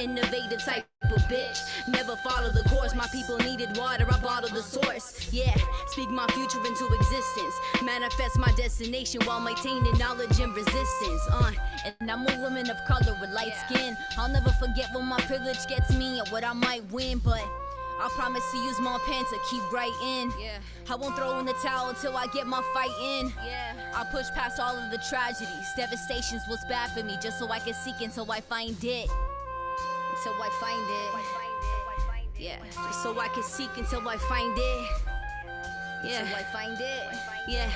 innovative type of bitch. Never follow the course, my people needed water, I bottled the source. Yeah, speak my future into existence, manifest my destination while maintaining knowledge and resistance. And I'm a woman of color with light skin. I'll never forget when my privilege gets me and what I might win, but I promise to use my pen to keep writing. I won't throw in the towel until I get my fight in. I push past all of the tragedies, devastations, what's bad for me, just so I can seek until I find it. Until I find it. Yeah, just so I can seek until I find it. Yeah, until I find it. Yeah.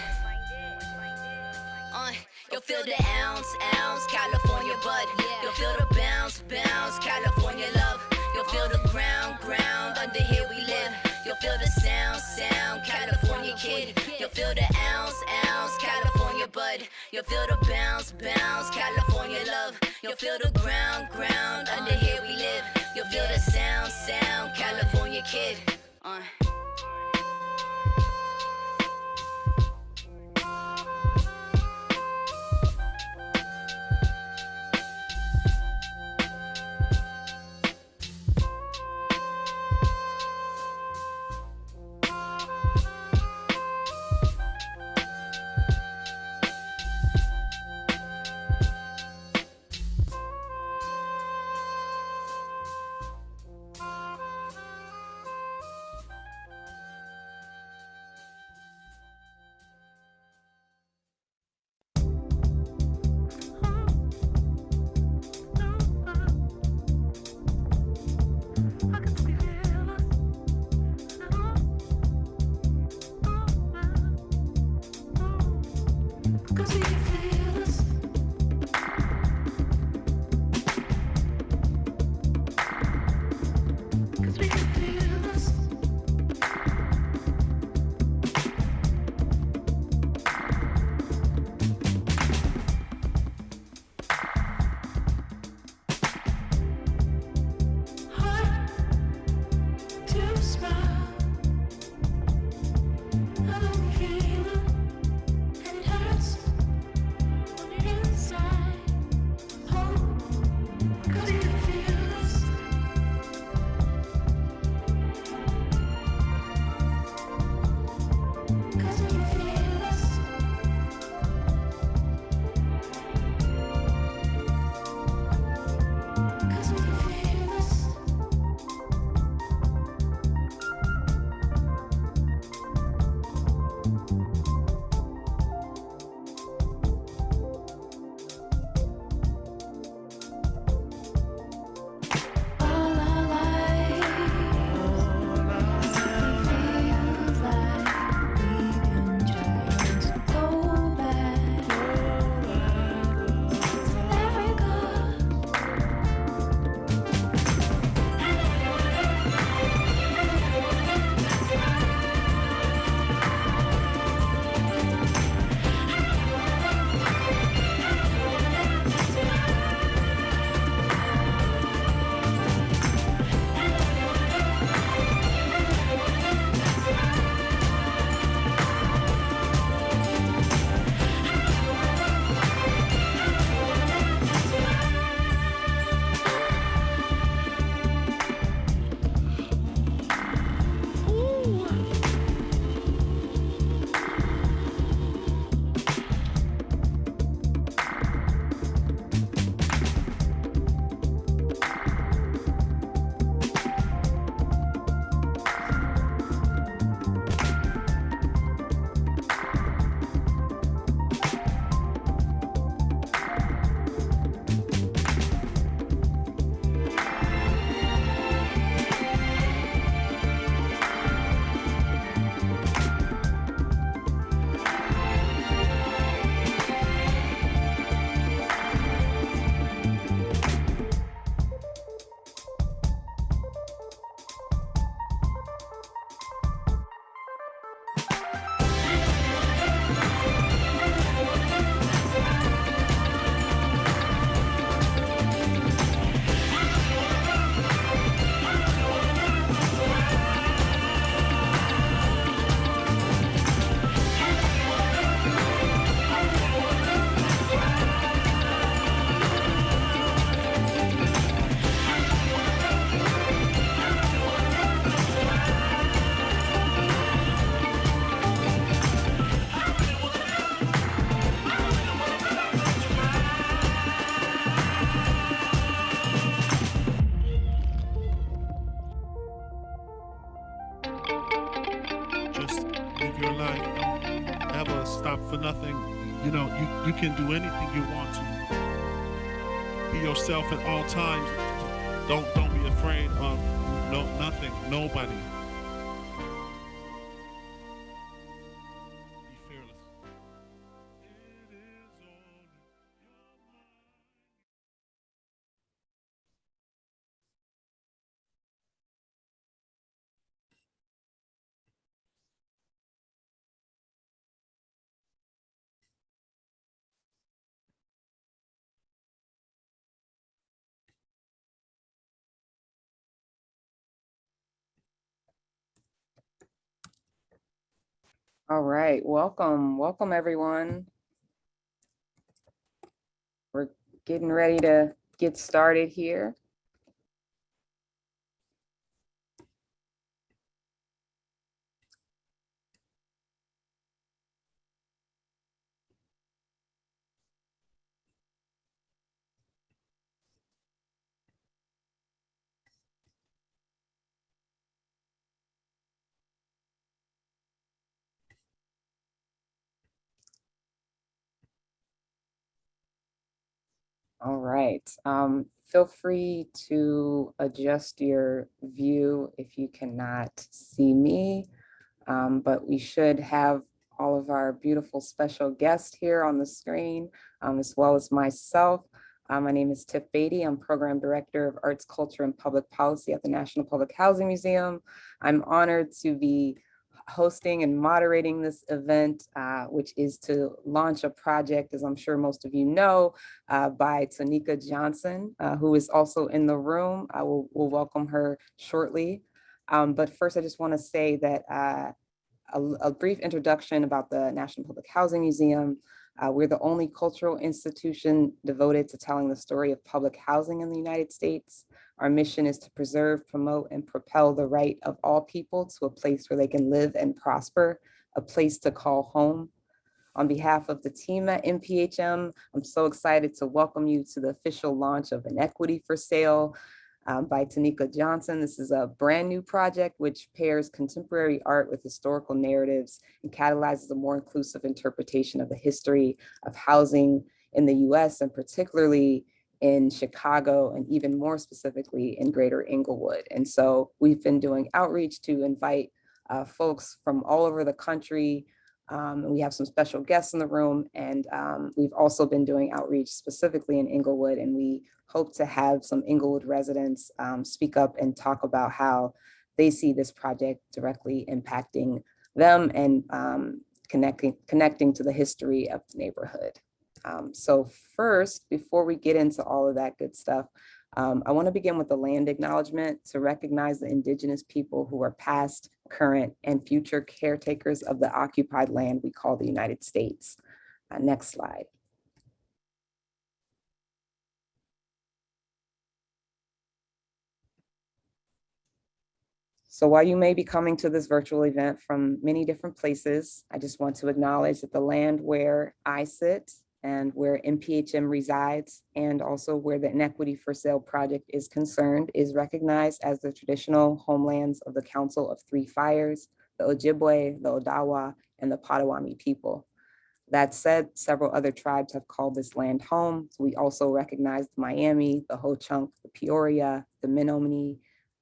You'll feel the ounce, California bud. You'll feel the bounce, California love. You'll feel the ground, under here we live. You'll feel the sound, California kid. You'll feel the ounce, California bud. You'll feel the bounce, California love. You'll feel the ground, under here we live. You'll feel the sound, California kid. stop for nothing. You know, you can do anything you want to. Be yourself at all times. Don't be afraid of nothing, nobody. Be fearless. It is all in your mind. All right, welcome everyone. We're getting ready to get started here. All right, feel free to adjust your view if you cannot see me, but we should have all of our beautiful special guests here on the screen, as well as myself. My name is Tiff Beatty. I'm Program Director of Arts, Culture, and Public Policy at the National Public Housing Museum. I'm honored to be hosting and moderating this event, which is to launch a project, as I'm sure most of you know, by Tonika Johnson, who is also in the room. I will welcome her shortly. But first, I just want to say that a brief introduction about the National Public Housing Museum. We're the only cultural institution devoted to telling the story of public housing in the United States. Our mission is to preserve, promote, and propel the right of all people to a place where they can live and prosper, a place to call home. On behalf of the team at NPHM, I'm so excited to welcome you to the official launch of Inequity for Sale, by Tonika Johnson. This is a brand new project which pairs contemporary art with historical narratives and catalyzes a more inclusive interpretation of the history of housing in the US, and particularly in Chicago, and even more specifically in Greater Englewood. And so we've been doing outreach to invite folks from all over the country. And we have some special guests in the room, and we've also been doing outreach specifically in Englewood, and we hope to have some Englewood residents speak up and talk about how they see this project directly impacting them and connecting to the history of the neighborhood. So first, before we get into all of that good stuff, I want to begin with the land acknowledgement to recognize the Indigenous people who are past, current, and future caretakers of the occupied land we call the United States. Next slide. So while you may be coming to this virtual event from many different places, I just want to acknowledge that the land where I sit and where NPHM resides, and also where the Inequity for Sale project is concerned, is recognized as the traditional homelands of the Council of Three Fires, the Ojibwe, the Odawa, and the Potawatomi people. That said, several other tribes have called this land home. We also recognize the Miami, the Ho-Chunk, the Peoria, the Menominee,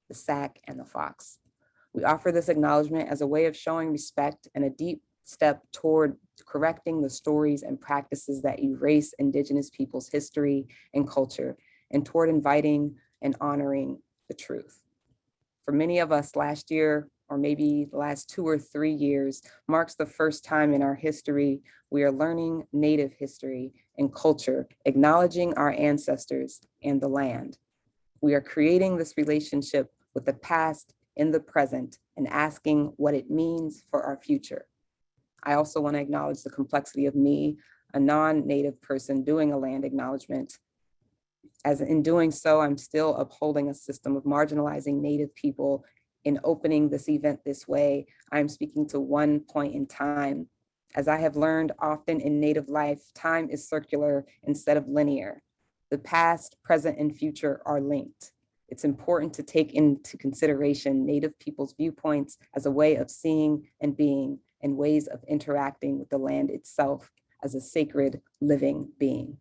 the Sac, and the Fox. We offer this acknowledgement as a way of showing respect and a deep step toward correcting the stories and practices that erase Indigenous people's history and culture, and toward inviting and honoring the truth. For many of us, last year, or maybe the last 2 or 3 years, marks the first time in our history we are learning Native history and culture, acknowledging our ancestors and the land. We are creating this relationship with the past in the present and asking what it means for our future. I also want to acknowledge the complexity of me, a non-Native person, doing a land acknowledgement. As in doing so, I'm still upholding a system of marginalizing Native people. In opening this event this way, I'm speaking to one point in time. As I have learned often in Native life, time is circular instead of linear. The past, present, and future are linked. It's important to take into consideration Native people's viewpoints as a way of seeing and being, and ways of interacting with the land itself as a sacred living being.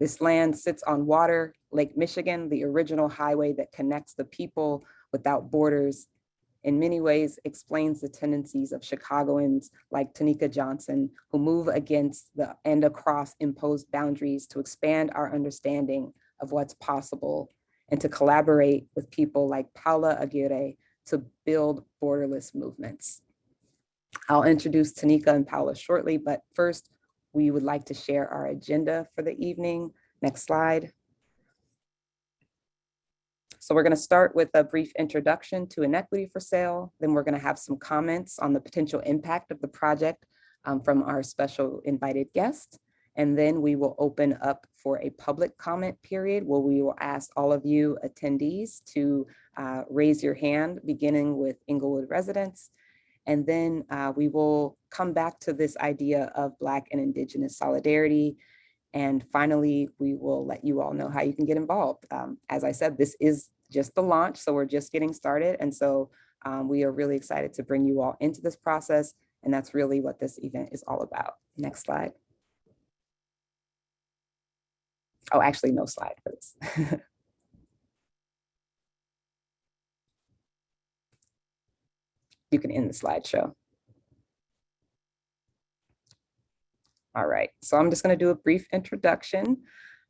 This land sits on water, Lake Michigan, the original highway that connects the people without borders, in many ways explains the tendencies of Chicagoans like Tonika Johnson, who move against and across imposed boundaries to expand our understanding of what's possible and to collaborate with people like Paula Aguirre to build borderless movements. I'll introduce Tonika and Paula shortly, but first we would like to share our agenda for the evening. Next slide. So we're going to start with a brief introduction to Inequity for Sale. Then we're going to have some comments on the potential impact of the project from our special invited guest. And then we will open up for a public comment period where we will ask all of you attendees to raise your hand, beginning with Englewood residents. And then we will come back to this idea of Black and Indigenous solidarity. And finally, we will let you all know how you can get involved. As I said, this is just the launch, so we're just getting started. And so we are really excited to bring you all into this process. And that's really what this event is all about. Next slide. Oh, actually, no slide for this. You can end the slideshow. All right, so I'm just going to do a brief introduction.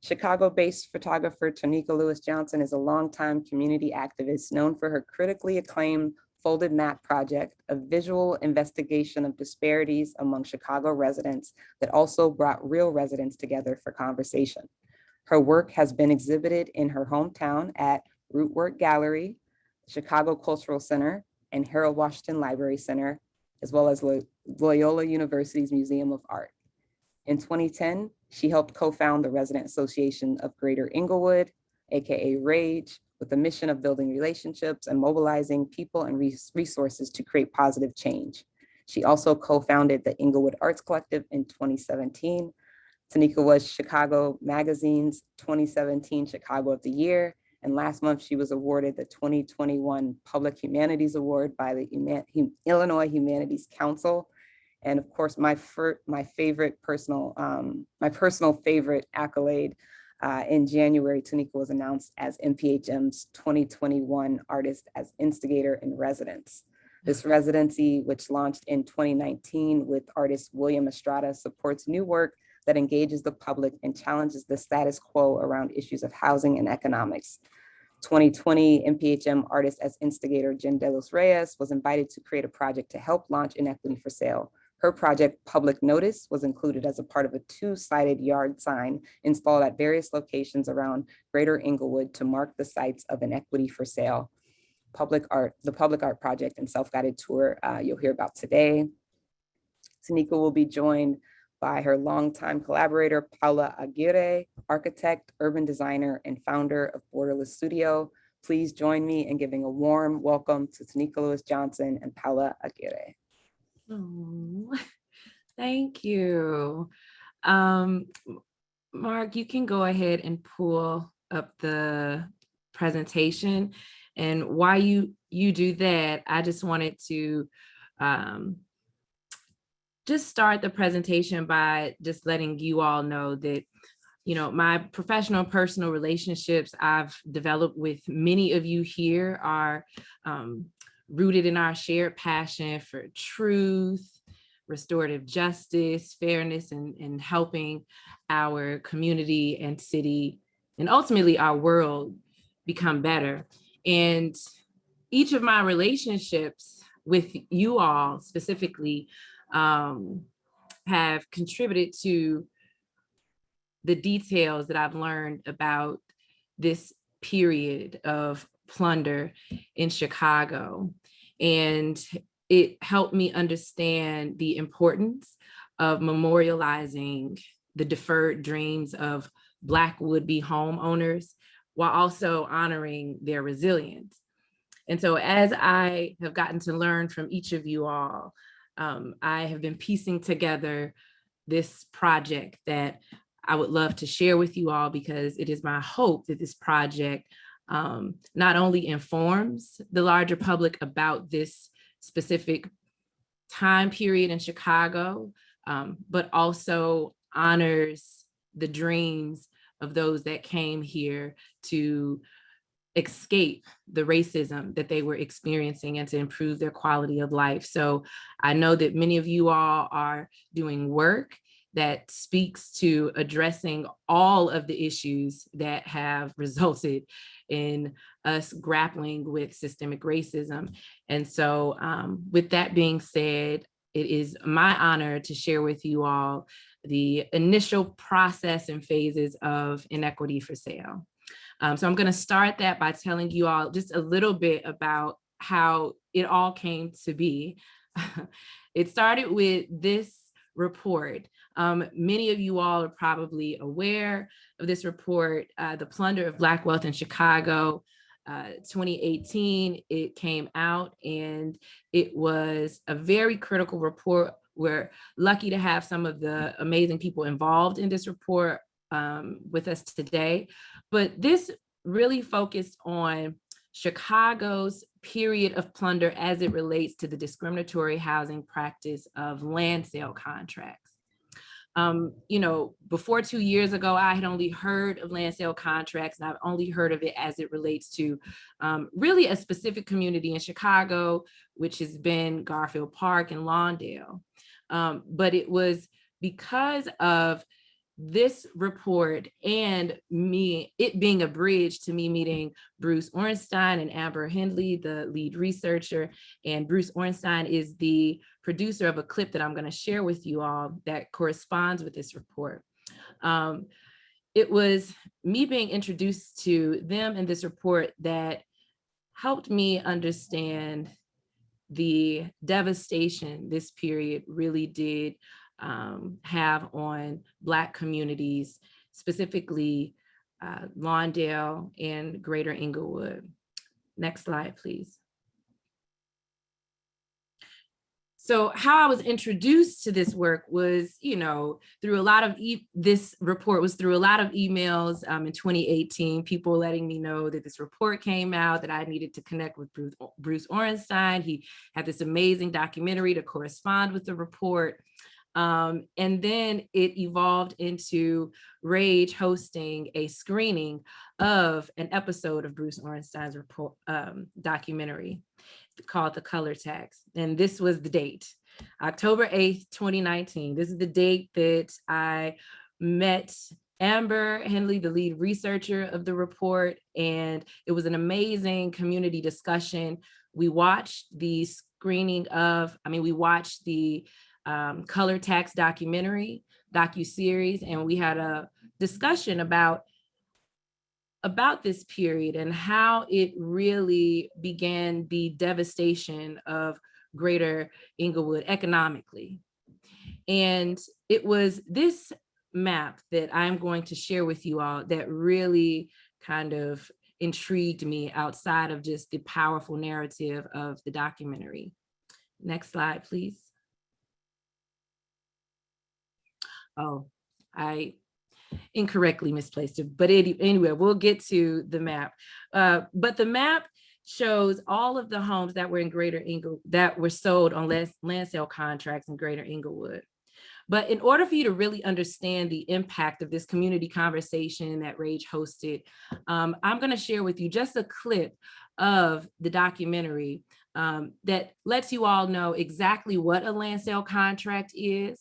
Chicago-based photographer Tonika Lewis Johnson is a longtime community activist known for her critically acclaimed Folded Map project, a visual investigation of disparities among Chicago residents that also brought real residents together for conversation. Her work has been exhibited in her hometown at Rootwork Gallery, Chicago Cultural Center, and Harold Washington Library Center, as well as Loyola University's Museum of Art. In 2010, she helped co-found the Resident Association of Greater Englewood, AKA RAGE, with the mission of building relationships and mobilizing people and resources to create positive change. She also co-founded the Englewood Arts Collective in 2017. Tonika was Chicago Magazine's 2017 Chicago of the Year. And last month, she was awarded the 2021 Public Humanities Award by the Illinois Humanities Council. And of course, my personal favorite accolade in January, Tonika was announced as NPHM's 2021 Artist As Instigator in Residence. This residency, which launched in 2019 with artist William Estrada, supports new work that engages the public and challenges the status quo around issues of housing and economics. 2020 NPHM Artist As Instigator Jen De Los Reyes was invited to create a project to help launch Inequity for Sale. Her project, Public Notice, was included as a part of a two-sided yard sign installed at various locations around Greater Englewood to mark the sites of Inequity for Sale, the public art project and self-guided tour you'll hear about today. Tonika will be joined by her longtime collaborator, Paula Aguirre, architect, urban designer, and founder of Borderless Studio. Please join me in giving a warm welcome to Tonika Lewis Johnson and Paula Aguirre. Oh, thank you. Mark, you can go ahead and pull up the presentation. And while you do that, I just wanted to just start the presentation by just letting you all know that, you know, my professional and personal relationships I've developed with many of you here are rooted in our shared passion for truth, restorative justice, fairness, and helping our community and city, and ultimately our world become better. And each of my relationships with you all specifically have contributed to the details that I've learned about this period of plunder in Chicago. And it helped me understand the importance of memorializing the deferred dreams of Black would-be homeowners while also honoring their resilience. And so as I have gotten to learn from each of you all, I have been piecing together this project that I would love to share with you all, because it is my hope that this project not only informs the larger public about this specific time period in Chicago, but also honors the dreams of those that came here to escape the racism that they were experiencing and to improve their quality of life. So I know that many of you all are doing work that speaks to addressing all of the issues that have resulted in us grappling with systemic racism. And so with that being said, it is my honor to share with you all the initial process and phases of Inequity for Sale. So I'm going to start that by telling you all just a little bit about how it all came to be. It started with this report. Many of you all are probably aware of this report, The Plunder of Black Wealth in Chicago, 2018. It came out, and it was a very critical report. We're lucky to have some of the amazing people involved in this report with us today. But this really focused on Chicago's period of plunder as it relates to the discriminatory housing practice of land sale contracts. You know, before 2 years ago, I had only heard of land sale contracts, and I've only heard of it as it relates to really a specific community in Chicago, which has been Garfield Park and Lawndale. But it was because of this report and it being a bridge to me meeting Bruce Ornstein and Amber Hindley, the lead researcher. And Bruce Ornstein is the producer of a clip that I'm going to share with you all that corresponds with this report. It was me being introduced to them in this report that helped me understand the devastation this period really did have on Black communities, specifically Lawndale and Greater Englewood. Next slide, please. So how I was introduced to this work was, you know, through a lot of, this report was through a lot of emails in 2018, people letting me know that this report came out, that I needed to connect with Bruce Ornstein. He had this amazing documentary to correspond with the report. And then it evolved into Rage hosting a screening of an episode of Bruce Ornstein's report, documentary called The Color Tax. And this was the date, October 8th, 2019. This is the date that I met Amber Hindley, the lead researcher of the report. And it was an amazing community discussion. We watched the screening of, we watched the Color Tax docuseries, and we had a discussion about this period and how it really began the devastation of Greater Englewood economically. And it was this map that I'm going to share with you all that really kind of intrigued me outside of just the powerful narrative of the documentary. Next slide, please. Oh, I incorrectly misplaced it, but anyway, we'll get to the map. But the map shows all of the homes that were in Greater Englewood that were sold on land sale contracts in Greater Englewood. But in order for you to really understand the impact of this community conversation that Rage hosted, I'm going to share with you just a clip of the documentary that lets you all know exactly what a land sale contract is.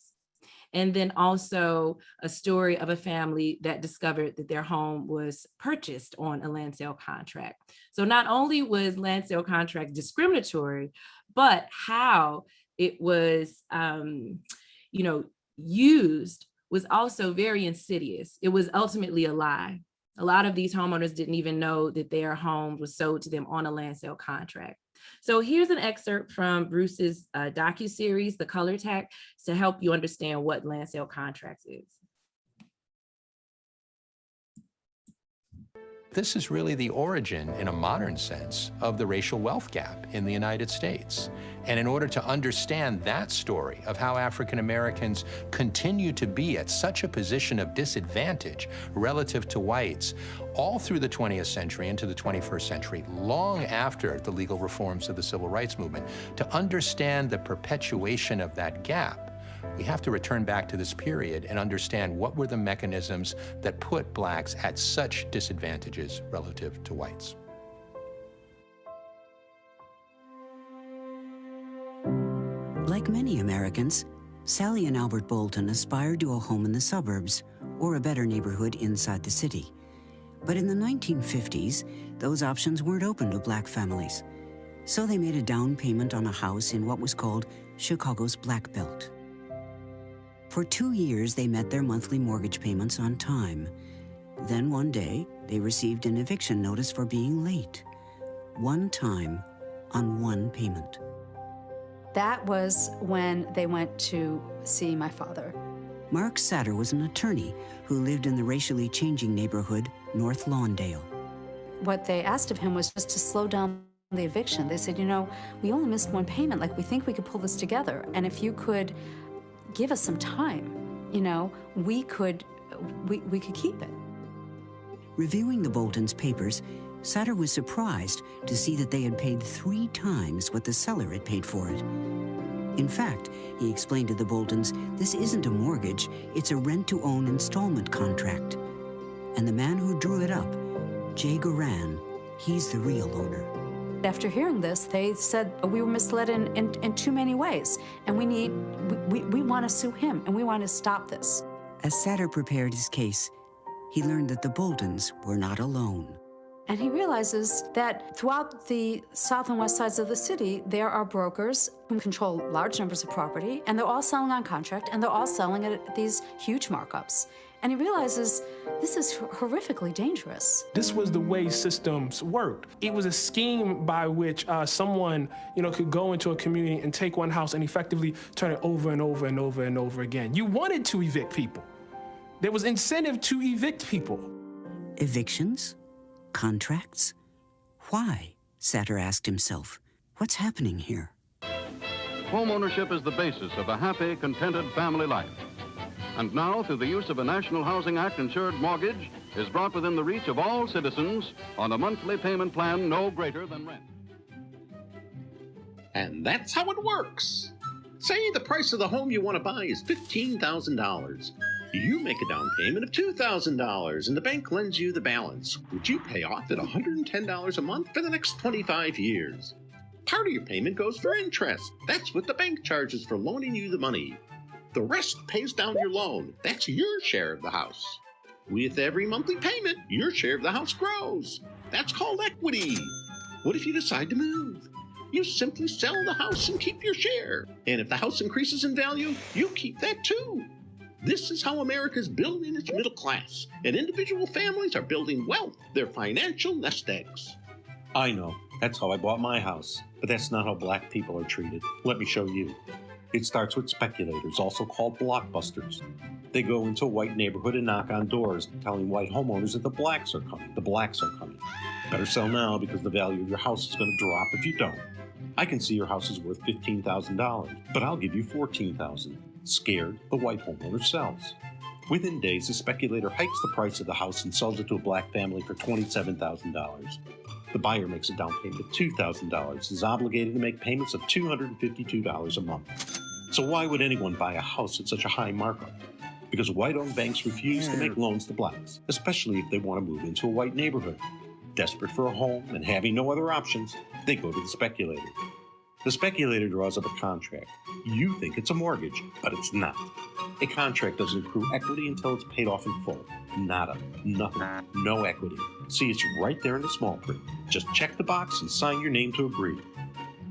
And then also a story of a family that discovered that their home was purchased on a land sale contract. So not only was land sale contract discriminatory, but how it was, used was also very insidious. It was ultimately a lie. A lot of these homeowners didn't even know that their home was sold to them on a land sale contract. So here's an excerpt from Bruce's docuseries, The Color Tax, to help you understand what land sale contracts is. this is really the origin, in a modern sense, of the racial wealth gap in the United States. And in order to understand that story of how African Americans continue to be at such a position of disadvantage relative to whites all through the 20th century into the 21st century, long after the legal reforms of the Civil Rights Movement, to understand the perpetuation of that gap, we have to return back to this period and understand what were the mechanisms that put blacks at such disadvantages relative to whites. Like many Americans, Sally and Albert Bolton aspired to a home in the suburbs or a better neighborhood inside the city. But in the 1950s, those options weren't open to black families. So they made a down payment on a house in what was called Chicago's Black Belt. For 2 years, they met their monthly mortgage payments on time. Then one day, they received an eviction notice for being late. One time on one payment. That was when they went to see my father. Mark Satter was an attorney who lived in the racially changing neighborhood North Lawndale. What they asked of him was just to slow down the eviction. They said, you know, we only missed one payment. Like, we think we could pull this together. And if you could give us some time, you know, we could keep it. Reviewing the Boltons' papers, Satter was surprised to see that they had paid 3 times what the seller had paid for it. In fact, he explained to the Boltons, this isn't a mortgage, it's a rent-to-own installment contract. And the man who drew it up, Jay Goran, he's the real owner. After hearing this, they said we were misled in too many ways, and we want to sue him, and we want to stop this. As Satter prepared his case, he learned that the Boltons were not alone. And he realizes that throughout the south and west sides of the city, there are brokers who control large numbers of property, and they're all selling on contract, and they're all selling it at these huge markups. And he realizes this is horrifically dangerous. This was the way systems worked. It was a scheme by which someone, could go into a community and take one house and effectively turn it over and over and over and over again. You wanted to evict people. There was incentive to evict people. Evictions? Contracts? Why? Satter asked himself. What's happening here? Homeownership is the basis of a happy, contented family life. And now, through the use of a National Housing Act insured mortgage, is brought within the reach of all citizens on a monthly payment plan no greater than rent. And that's how it works. Say the price of the home you want to buy is $15,000. You make a down payment of $2,000 and the bank lends you the balance, which you pay off at $110 a month for the next 25 years. Part of your payment goes for interest. That's what the bank charges for loaning you the money. The rest pays down your loan. That's your share of the house. With every monthly payment, your share of the house grows. That's called equity. What if you decide to move? You simply sell the house and keep your share. And if the house increases in value, you keep that too. This is how America's building its middle class, and individual families are building wealth, their financial nest eggs. I know, that's how I bought my house, but that's not how black people are treated. Let me show you. It starts with speculators, also called blockbusters. They go into a white neighborhood and knock on doors, telling white homeowners that the blacks are coming. The blacks are coming. Better sell now because the value of your house is going to drop if you don't. I can see your house is worth $15,000, but I'll give you $14,000. Scared, the white homeowner sells. Within days, the speculator hikes the price of the house and sells it to a black family for $27,000. The buyer makes a down payment of $2,000, is obligated to make payments of $252 a month. So why would anyone buy a house at such a high markup? Because white-owned banks refuse to make loans to blacks, especially if they want to move into a white neighborhood. Desperate for a home and having no other options, they go to the speculator. The speculator draws up a contract. You think it's a mortgage, but it's not. A contract doesn't accrue equity until it's paid off in full. Nada. Nothing. No equity. See, it's right there in the small print. Just check the box and sign your name to agree.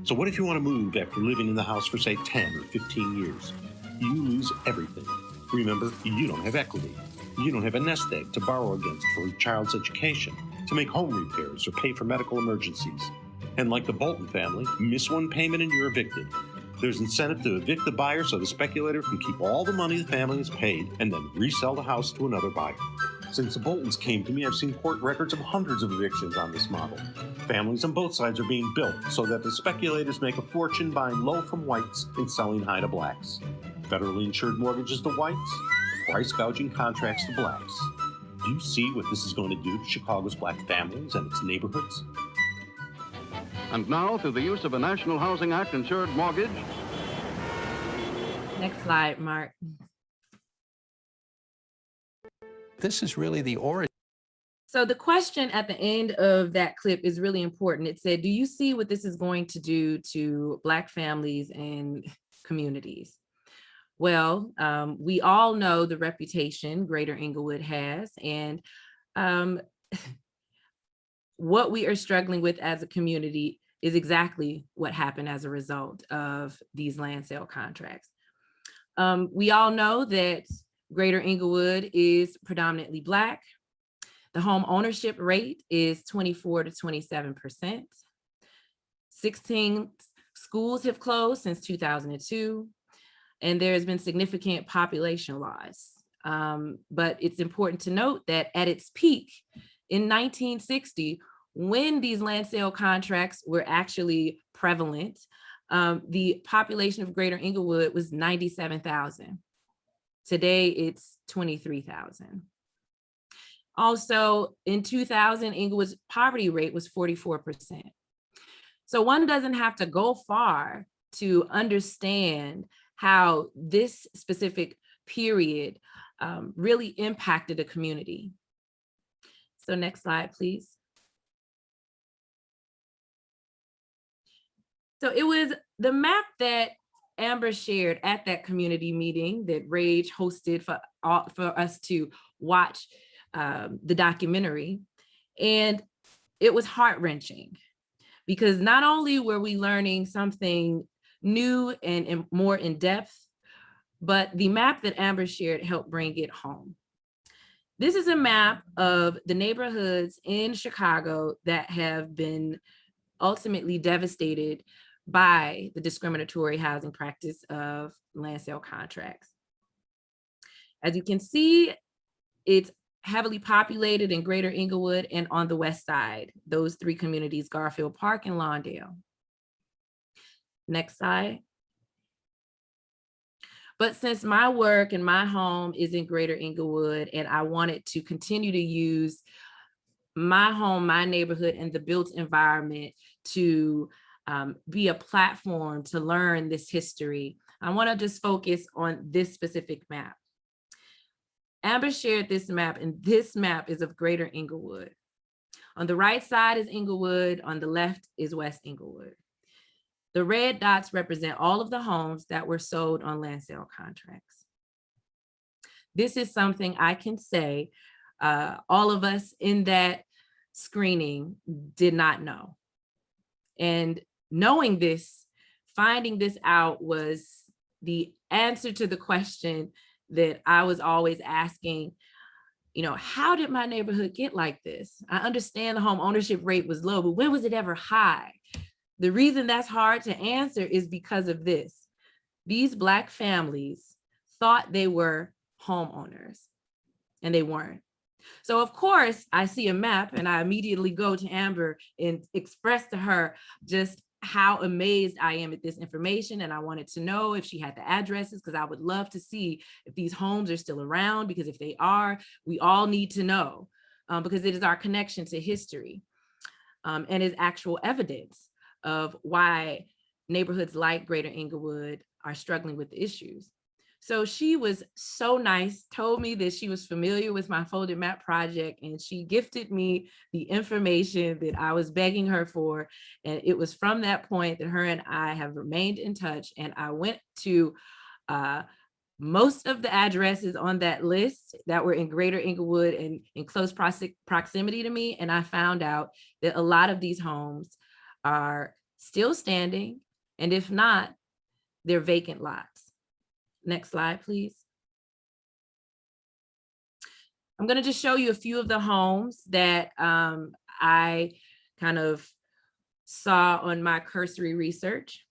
So what if you want to move after living in the house for, say, 10 or 15 years? You lose everything. Remember, you don't have equity. You don't have a nest egg to borrow against for your child's education, to make home repairs or pay for medical emergencies. And like the Bolton family, miss one payment and you're evicted. There's incentive to evict the buyer so the speculator can keep all the money the family has paid and then resell the house to another buyer. Since the Boltons came to me, I've seen court records of hundreds of evictions on this model. Families on both sides are being built so that the speculators make a fortune buying low from whites and selling high to blacks. Federally insured mortgages to whites, price gouging contracts to blacks. Do you see what this is going to do to Chicago's black families and its neighborhoods? And now, through the use of a National Housing Act insured mortgage. Next slide, Mark. This is really the origin. So the question at the end of that clip is really important. It said, do you see what this is going to do to Black families and communities? Well, we all know the reputation Greater Englewood has, and what we are struggling with as a community is exactly what happened as a result of these land sale contracts. We all know that Greater Englewood is predominantly Black. The home ownership rate is 24 to 27%. 16 schools have closed since 2002, and there has been significant population loss. But it's important to note that at its peak in 1960, when these land sale contracts were actually prevalent, the population of Greater Englewood was 97,000. Today, it's 23,000. Also, in 2000, Englewood's poverty rate was 44%. So one doesn't have to go far to understand how this specific period really impacted a community. So next slide, please. So it was the map that Amber shared at that community meeting that Rage hosted for us to watch the documentary. And it was heart-wrenching because not only were we learning something new and more in depth, but the map that Amber shared helped bring it home. This is a map of the neighborhoods in Chicago that have been ultimately devastated by the discriminatory housing practice of land sale contracts. As you can see, it's heavily populated in Greater Englewood and on the west side, those three communities, Garfield Park and Lawndale. Next slide. But since my work and my home is in Greater Englewood, and I wanted to continue to use my home, my neighborhood, and the built environment to be a platform to learn this history, I want to just focus on this specific map. Amber shared this map, and this map is of Greater Englewood. On the right side is Englewood, on the left is West Englewood. The red dots represent all of the homes that were sold on land sale contracts. This is something I can say all of us in that screening did not know. And knowing this, finding this out was the answer to the question that I was always asking, you know, how did my neighborhood get like this? I understand the home ownership rate was low, but when was it ever high? The reason that's hard to answer is because of this. These Black families thought they were homeowners, and they weren't. So of course, I see a map and I immediately go to Amber and express to her just how amazed I am at this information. And I wanted to know if she had the addresses, because I would love to see if these homes are still around, because if they are, we all need to know, because it is our connection to history and is actual evidence of why neighborhoods like Greater Englewood are struggling with issues. So she was so nice, told me that she was familiar with my folded map project, and she gifted me the information that I was begging her for. And it was from that point that her and I have remained in touch. And I went to most of the addresses on that list that were in Greater Englewood and in close proximity to me. And I found out that a lot of these homes are still standing, and if not, they're vacant lots. Next slide, please. I'm going to just show you a few of the homes that I kind of saw on my cursory research.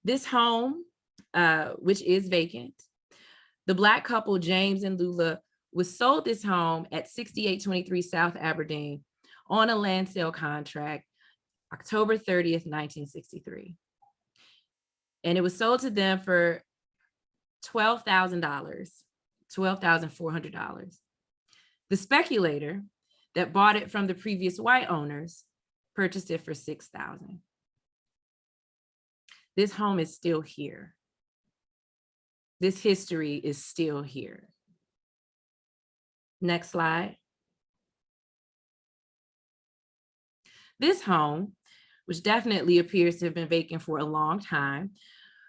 This home, which is vacant, the Black couple, James and Lula, was sold this home at 6823 South Aberdeen on a land sale contract, October 30th, 1963. And it was sold to them for $12,000, $12,400. The speculator that bought it from the previous white owners purchased it for $6,000. This home is still here. This history is still here. Next slide. This home, which definitely appears to have been vacant for a long time,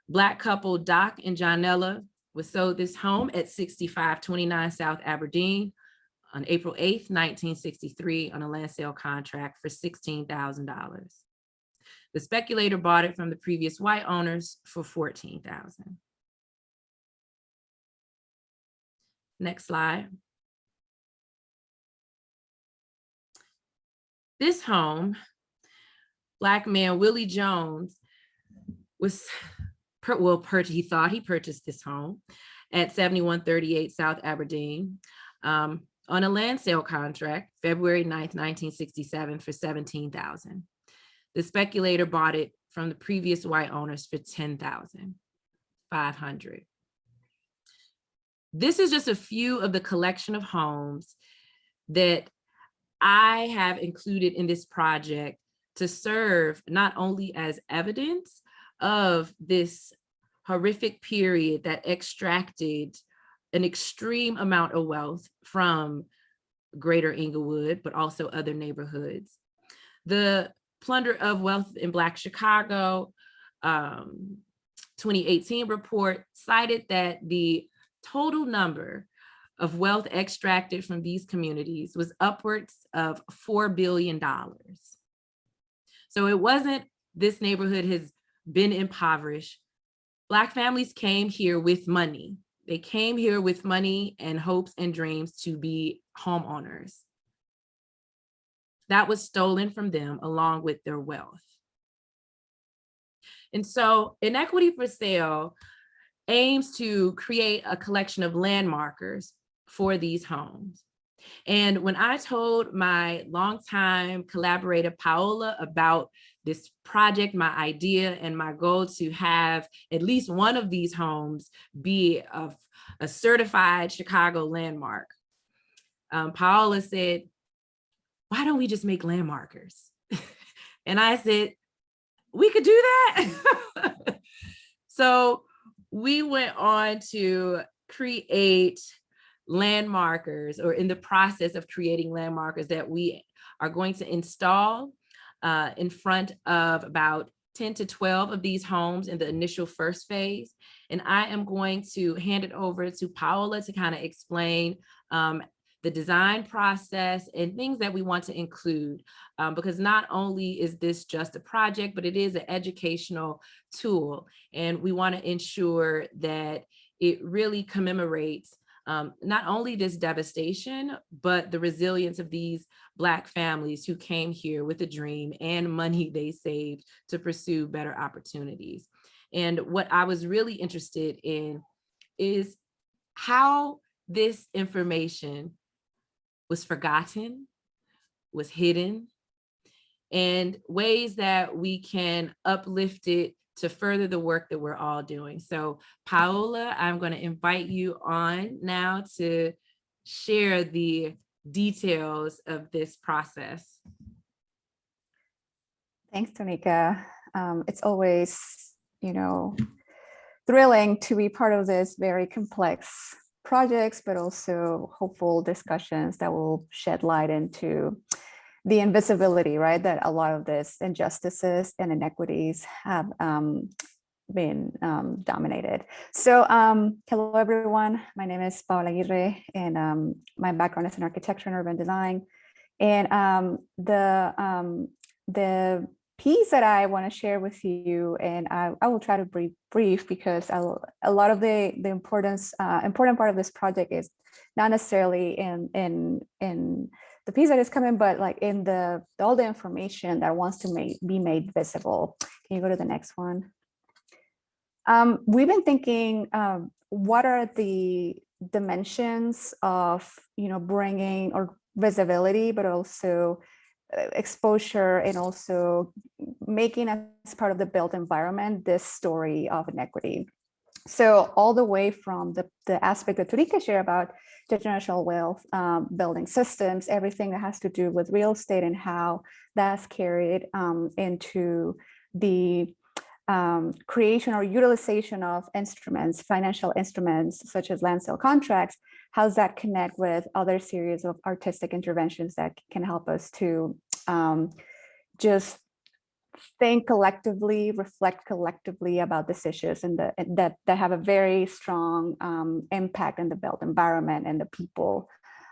Black couple Doc and Johnella was sold this home at 6529 South Aberdeen on April 8th, 1963 on a land sale contract for $16,000. The speculator bought it from the previous white owners for $14,000. Next slide. This home, Black man Willie Jones was, he thought he purchased this home at 7138 South Aberdeen on a land sale contract, February 9th, 1967 for $17,000. The speculator bought it from the previous white owners for $10,500. This is just a few of the collection of homes that I have included in this project to serve not only as evidence of this horrific period that extracted an extreme amount of wealth from Greater Englewood, but also other neighborhoods. The Plunder of Wealth in Black Chicago 2018 report cited that the total number of wealth extracted from these communities was upwards of $4 billion. So it wasn't this neighborhood has been impoverished. Black families came here with money. They came here with money and hopes and dreams to be homeowners. That was stolen from them along with their wealth. And so Inequity for Sale aims to create a collection of landmarkers for these homes. And when I told my longtime collaborator, Paola, about this project, my idea and my goal to have at least one of these homes be of a certified Chicago landmark, Paola said, why don't we just make landmarkers? And I said, we could do that. So we went on to create landmarkers, or in the process of creating landmarkers that we are going to install in front of about 10 to 12 of these homes in the initial first phase. And I am going to hand it over to Paola to kind of explain the design process and things that we want to include, because not only is this just a project, but it is an educational tool. And we want to ensure that it really commemorates not only this devastation, but the resilience of these Black families who came here with a dream and money they saved to pursue better opportunities. And what I was really interested in is how this information was forgotten, was hidden, and ways that we can uplift it to further the work that we're all doing. So Paola, I'm going to invite you on now to share the details of this process. Thanks, Tonika. It's always, thrilling to be part of this very complex projects, but also hopeful discussions that will shed light into the invisibility, right, that a lot of this injustices and inequities have been dominated. So hello, everyone. My name is Paola Aguirre, and my background is in architecture and urban design. And the piece that I want to share with you, and I will try to be brief because a lot of the important part of this project is not necessarily in the piece that is coming, but like in all the information that wants to be made visible. Can you go to the next one? We've been thinking, what are the dimensions of, bringing or visibility, but also exposure, and also making as part of the built environment this story of inequity. So all the way from the aspect that Tonika shared about generational wealth building systems, everything that has to do with real estate and how that's carried into the creation or utilization of instruments, financial instruments such as land sale contracts. How does that connect with other series of artistic interventions that can help us to just think collectively, reflect collectively about these issues, and that have a very strong impact on the built environment and the people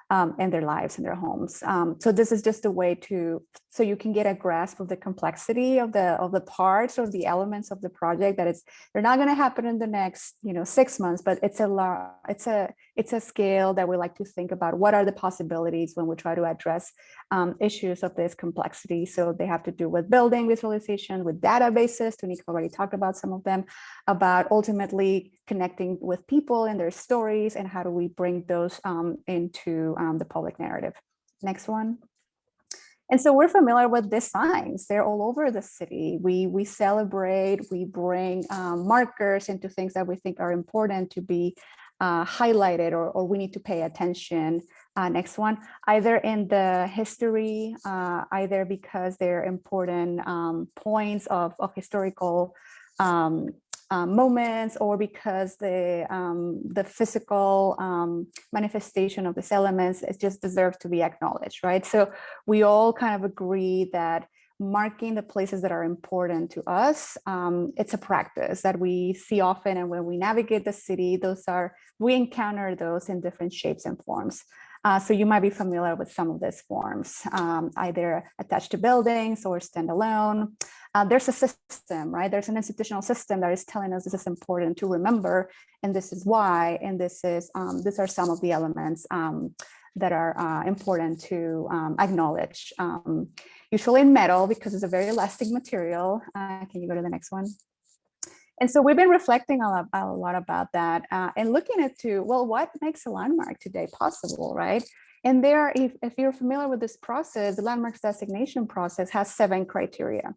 and their lives and their homes. So this is just a way so you can get a grasp of the complexity of the parts or the elements of the project, that they're not going to happen in the next 6 months, but it's a scale that we like to think about. What are the possibilities when we try to address issues of this complexity? So they have to do with building visualization, with databases. Tonika already talked about some of them, about ultimately connecting with people and their stories, and how do we bring those into the public narrative. Next one. And so we're familiar with these signs. They're all over the city. We celebrate, we bring markers into things that we think are important to be highlighted, or we need to pay attention. Next one, either in the history, either because they're important points of historical moments, or because the physical manifestation of these elements just deserves to be acknowledged, right? So we all kind of agree that marking the places that are important to us, it's a practice that we see often, and when we navigate the city, we encounter those in different shapes and forms. So you might be familiar with some of these forms, either attached to buildings or standalone. There's a system, right? There's an institutional system that is telling us this is important to remember, and this is why, and these are some of the elements that are important to acknowledge. Usually in metal, because it's a very elastic material. Can you go to the next one? And so we've been reflecting a lot about that and looking into, well, what makes a landmark today possible, right? And if you're familiar with this process, the landmarks designation process has 7 criteria.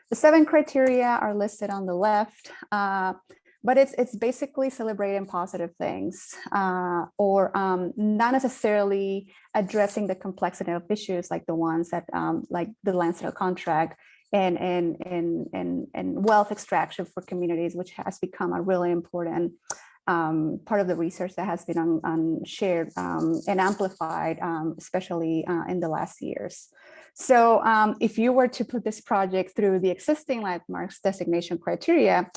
The 7 criteria are listed on the left, but it's basically celebrating positive things or not necessarily addressing the complexity of issues like the ones that like the land sale contract and wealth extraction for communities, which has become a really important part of the research that has been shared and amplified, especially in the last years. So if you were to put this project through the existing landmarks designation criteria,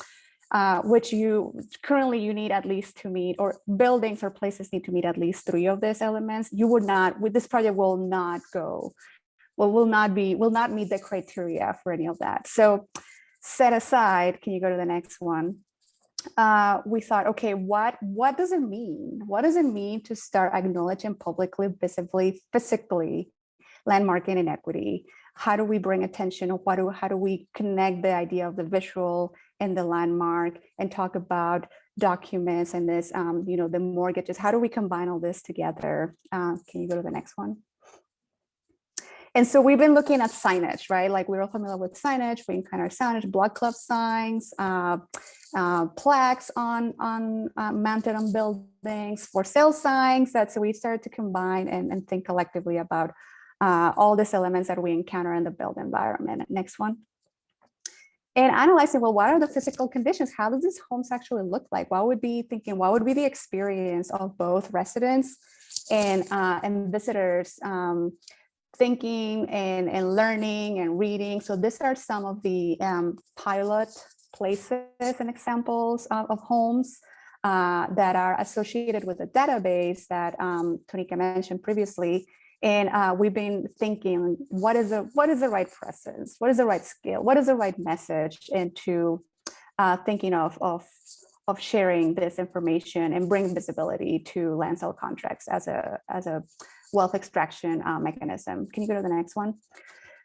which you need at least to meet, or buildings or places need to meet at least 3 of these elements, you would not, with this project will not meet the criteria for any of that. So set aside, can you go to the next one? We thought, okay, what does it mean? What does it mean to start acknowledging publicly, visibly, physically landmarking inequity? How do we bring attention? How do we connect the idea of the visual and the landmark and talk about documents and this, the mortgages? How do we combine all this together? Can you go to the next one? And so we've been looking at signage, right? Like we're all familiar with signage. We encounter signage, block club signs, plaques mounted on buildings, for sale signs. So we started to combine and think collectively about all these elements that we encounter in the built environment. Next one. And analyzing, well, what are the physical conditions? How does these homes actually look like? What would be the experience of both residents and visitors thinking and learning and reading? So these are some of the pilot places and examples of homes that are associated with a database that Tonika mentioned previously. And we've been thinking, what is the right presence? What is the right scale? What is the right message into thinking of sharing this information and bring visibility to land sale contracts as a wealth extraction mechanism? Can you go to the next one?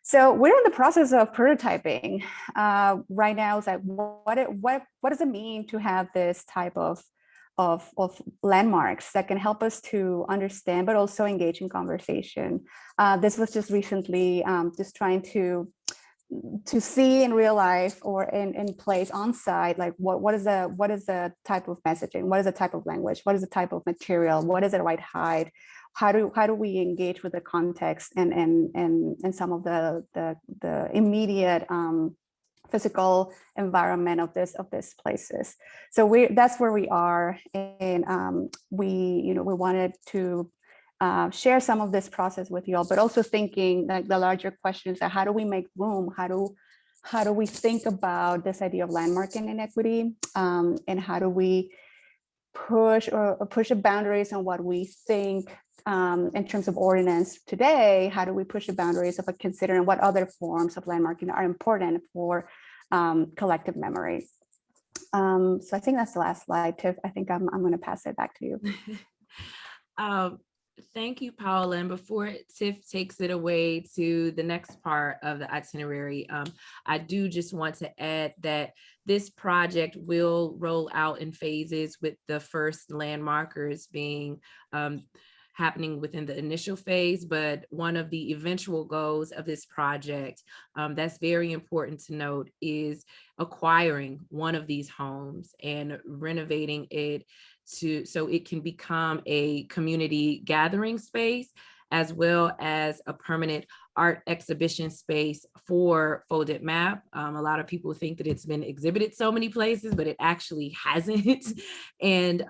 So we're in the process of prototyping right now. Is that what does it mean to have this type of of landmarks that can help us to understand, but also engage in conversation. This was just recently just trying to see in real life or in place on site, like what is the type of messaging, what is the type of language, what is the type of material, what is the right height, how do we engage with the context and some of the immediate physical environment of this places. So that's where we are, and we wanted to share some of this process with you all, but also thinking like the larger questions that how do we make room, how do we think about this idea of landmark and inequity, and how do we push the boundaries on what we think in terms of ordinance today, how do we push the boundaries of considering what other forms of landmarking are important for collective memory. So I think that's the last slide, Tiff. I think I'm going to pass it back to you. Thank you, Paula. And before Tiff takes it away to the next part of the itinerary, I do just want to add that this project will roll out in phases, with the first landmarkers being happening within the initial phase. But one of the eventual goals of this project that's very important to note is acquiring one of these homes and renovating it so it can become a community gathering space, as well as a permanent art exhibition space for Folded Map. A lot of people think that it's been exhibited so many places, but it actually hasn't. And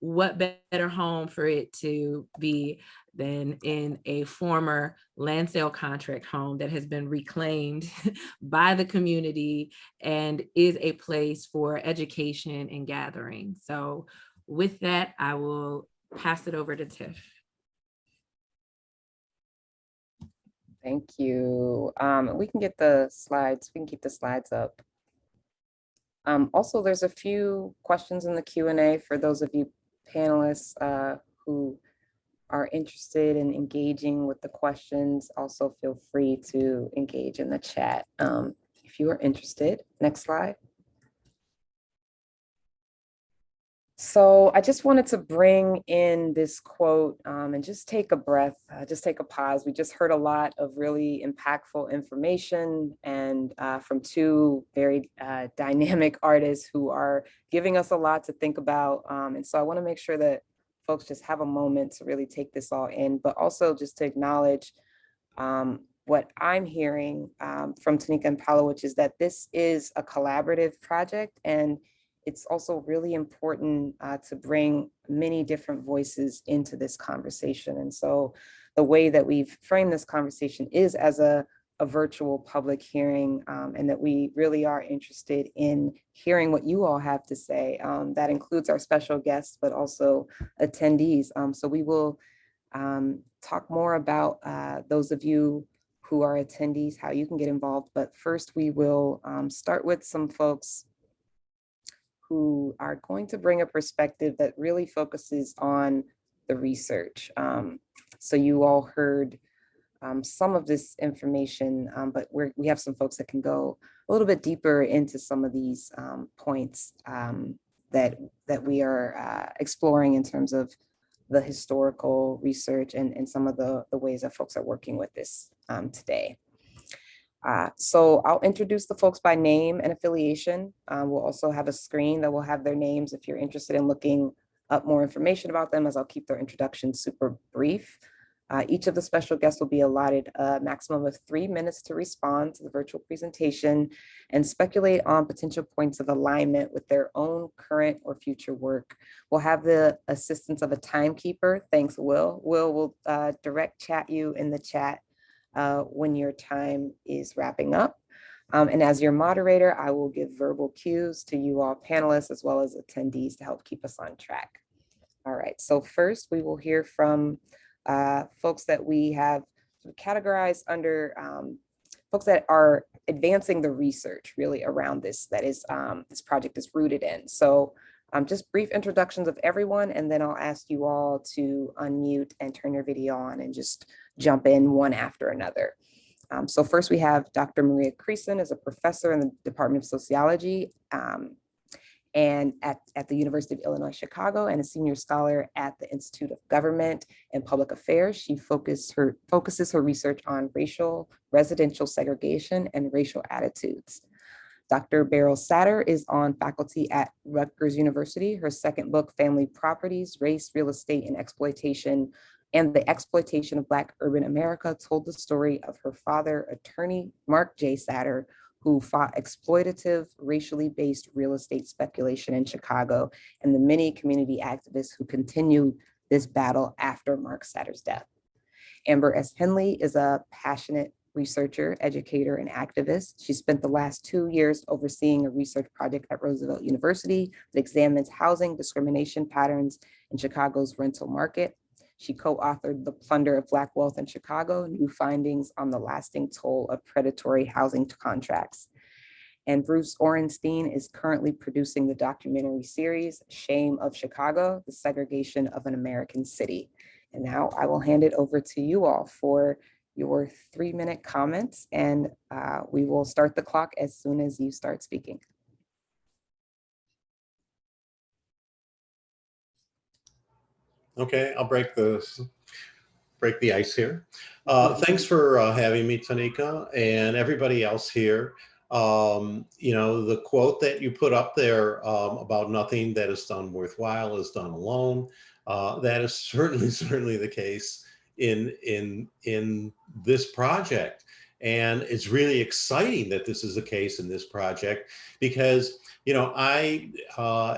what better home for it to be than in a former land sale contract home that has been reclaimed by the community and is a place for education and gathering. So with that, I will pass it over to Tiff. Thank you. We can get the slides, we can keep the slides up. Also, there's a few questions in the Q&A for those of you panelists who are interested in engaging with the questions. Also feel free to engage in the chat if you are interested. Next slide. So I just wanted to bring in this quote and just take a breath, just take a pause. We just heard a lot of really impactful information and from two very dynamic artists who are giving us a lot to think about. And so I want to make sure that folks just have a moment to really take this all in, but also just to acknowledge what I'm hearing from Tonika and Paula, which is that this is a collaborative project, and it's also really important to bring many different voices into this conversation. And so the way that we've framed this conversation is as a virtual public hearing, and that we really are interested in hearing what you all have to say. That includes our special guests, but also attendees. So we will talk more about those of you who are attendees, how you can get involved. But first we will start with some folks who are going to bring a perspective that really focuses on the research. So you all heard some of this information, but we have some folks that can go a little bit deeper into some of these points that we are exploring in terms of the historical research and some of the ways that folks are working with this today. So I'll introduce the folks by name and affiliation. We'll also have a screen that will have their names if you're interested in looking up more information about them, as I'll keep their introduction super brief. Each of the special guests will be allotted a maximum of 3 minutes to respond to the virtual presentation and speculate on potential points of alignment with their own current or future work. We'll have the assistance of a timekeeper. Thanks, Will. Will will direct chat you in the chat when your time is wrapping up. And as your moderator, I will give verbal cues to you all panelists as well as attendees to help keep us on track. All right, so first we will hear from folks that we have categorized under folks that are advancing the research really around this, that is this project is rooted in. So just brief introductions of everyone, and then I'll ask you all to unmute and turn your video on and just jump in one after another. So first we have Dr. Maria Creason, as a professor in the Department of Sociology. and at the University of Illinois, Chicago, and a senior scholar at the Institute of Government and Public Affairs. She focuses her research on racial residential segregation and racial attitudes. Dr. Beryl Satter is on faculty at Rutgers University. Her second book, Family Properties, Race, Real Estate, and Exploitation, and the Exploitation of Black Urban America, told the story of her father, attorney Mark J. Satter, who fought exploitative, racially based real estate speculation in Chicago, and the many community activists who continued this battle after Mark Satter's death. Amber S. Henley is a passionate researcher, educator, and activist. She spent the last 2 years overseeing a research project at Roosevelt University that examines housing discrimination patterns in Chicago's rental market. She co-authored The Plunder of Black Wealth in Chicago, New Findings on the Lasting Toll of Predatory Housing Contracts. And Bruce Orenstein is currently producing the documentary series, Shame of Chicago, The Segregation of an American City. And now I will hand it over to you all for your 3-minute comments, and we will start the clock as soon as you start speaking. Okay, I'll break the ice here. Thanks for having me, Tonika, and everybody else here. You know, the quote that you put up there about nothing that is done worthwhile is done alone. That is certainly the case in this project. And it's really exciting that this is the case in this project because, you know, I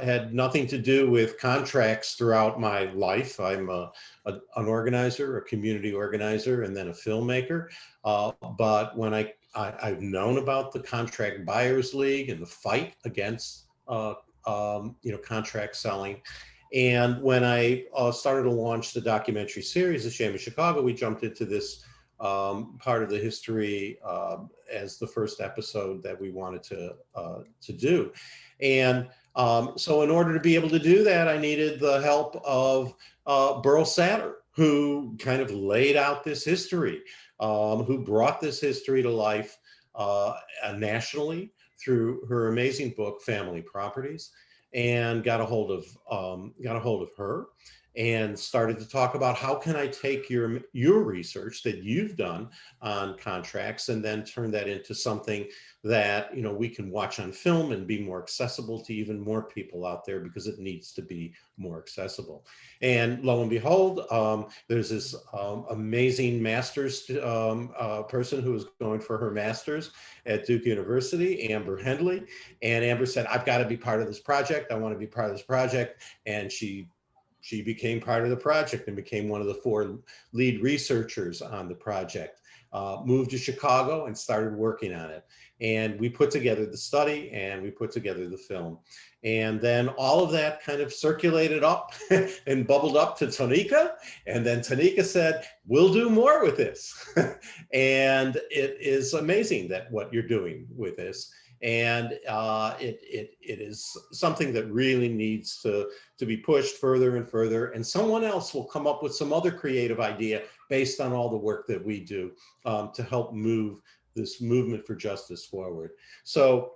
had nothing to do with contracts throughout my life. I'm an organizer, a community organizer, and then a filmmaker. But when I've known about the Contract Buyers League and the fight against, you know, contract selling. And when I started to launch the documentary series, The Shame of Chicago, we jumped into this part of the history as the first episode that we wanted to do. And so in order to be able to do that, I needed the help of Beryl Satter, who kind of laid out this history, who brought this history to life nationally through her amazing book, Family Properties, and got a hold of her and started to talk about how can I take your research that you've done on contracts and then turn that into something that, you know, we can watch on film and be more accessible to even more people out there, because it needs to be more accessible. And lo and behold, there's this amazing master's person who was going for her master's at Duke University, Amber Henley. And Amber said, I've got to be part of this project. I want to be part of this project. And she became part of the project and became one of the 4 lead researchers on the project, moved to Chicago and started working on it. And we put together the study and we put together the film. And then all of that kind of circulated up and bubbled up to Tonika. And then Tonika said, we'll do more with this. And it is amazing that what you're doing with this. And it is something that really needs to be pushed further and further. And someone else will come up with some other creative idea based on all the work that we do to help move this movement for justice forward. So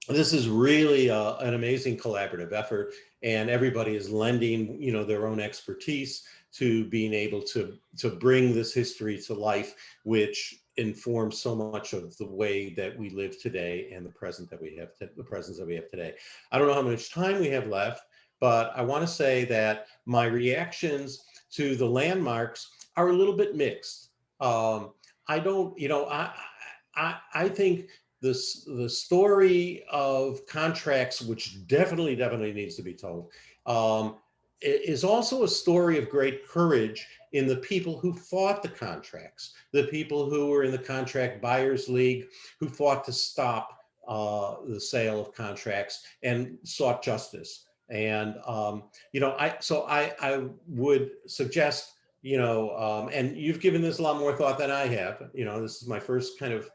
this is really an amazing collaborative effort, and everybody is lending, you know, their own expertise to being able to bring this history to life, which informs so much of the way that we live today and the presence that we have today. I don't know how much time we have left, but I want to say that my reactions to the landmarks are a little bit mixed. I don't, you know, I think the story of contracts, which definitely needs to be told, is also a story of great courage in the people who fought the contracts, the people who were in the Contract Buyers League, who fought to stop the sale of contracts and sought justice. And you know, I would suggest, you know, and you've given this a lot more thought than I have. You know, this is my first kind of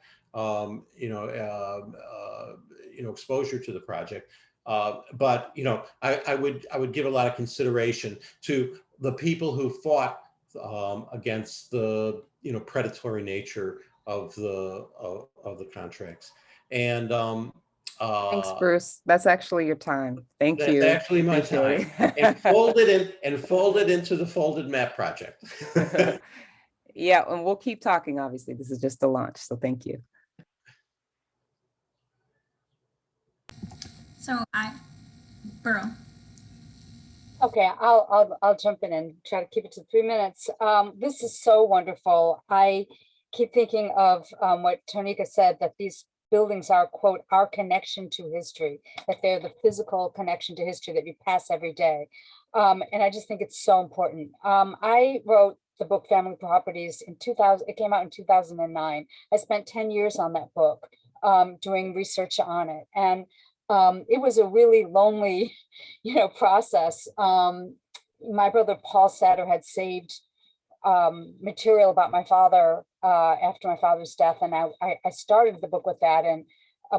you know, exposure to the project. But you know, I would give a lot of consideration to the people who fought against the, you know, predatory nature of the contracts. And Thanks, Bruce. That's actually your time. Thank you. That's actually my Appreciate time. it. And fold it into the folded map project. Yeah, and we'll keep talking, obviously. This is just a launch, so thank you. So Burrow. Okay, I'll jump in and try to keep it to 3 minutes. This is so wonderful. I keep thinking of what Tonika said, that these buildings are, quote, our connection to history, that they're the physical connection to history that we pass every day. And I just think it's so important. I wrote the book Family Properties in 2000. It came out in 2009. I spent 10 years on that book doing research on it. And it was a really lonely, process. My brother Paul Satter had saved material about my father after my father's death, and I started the book with that and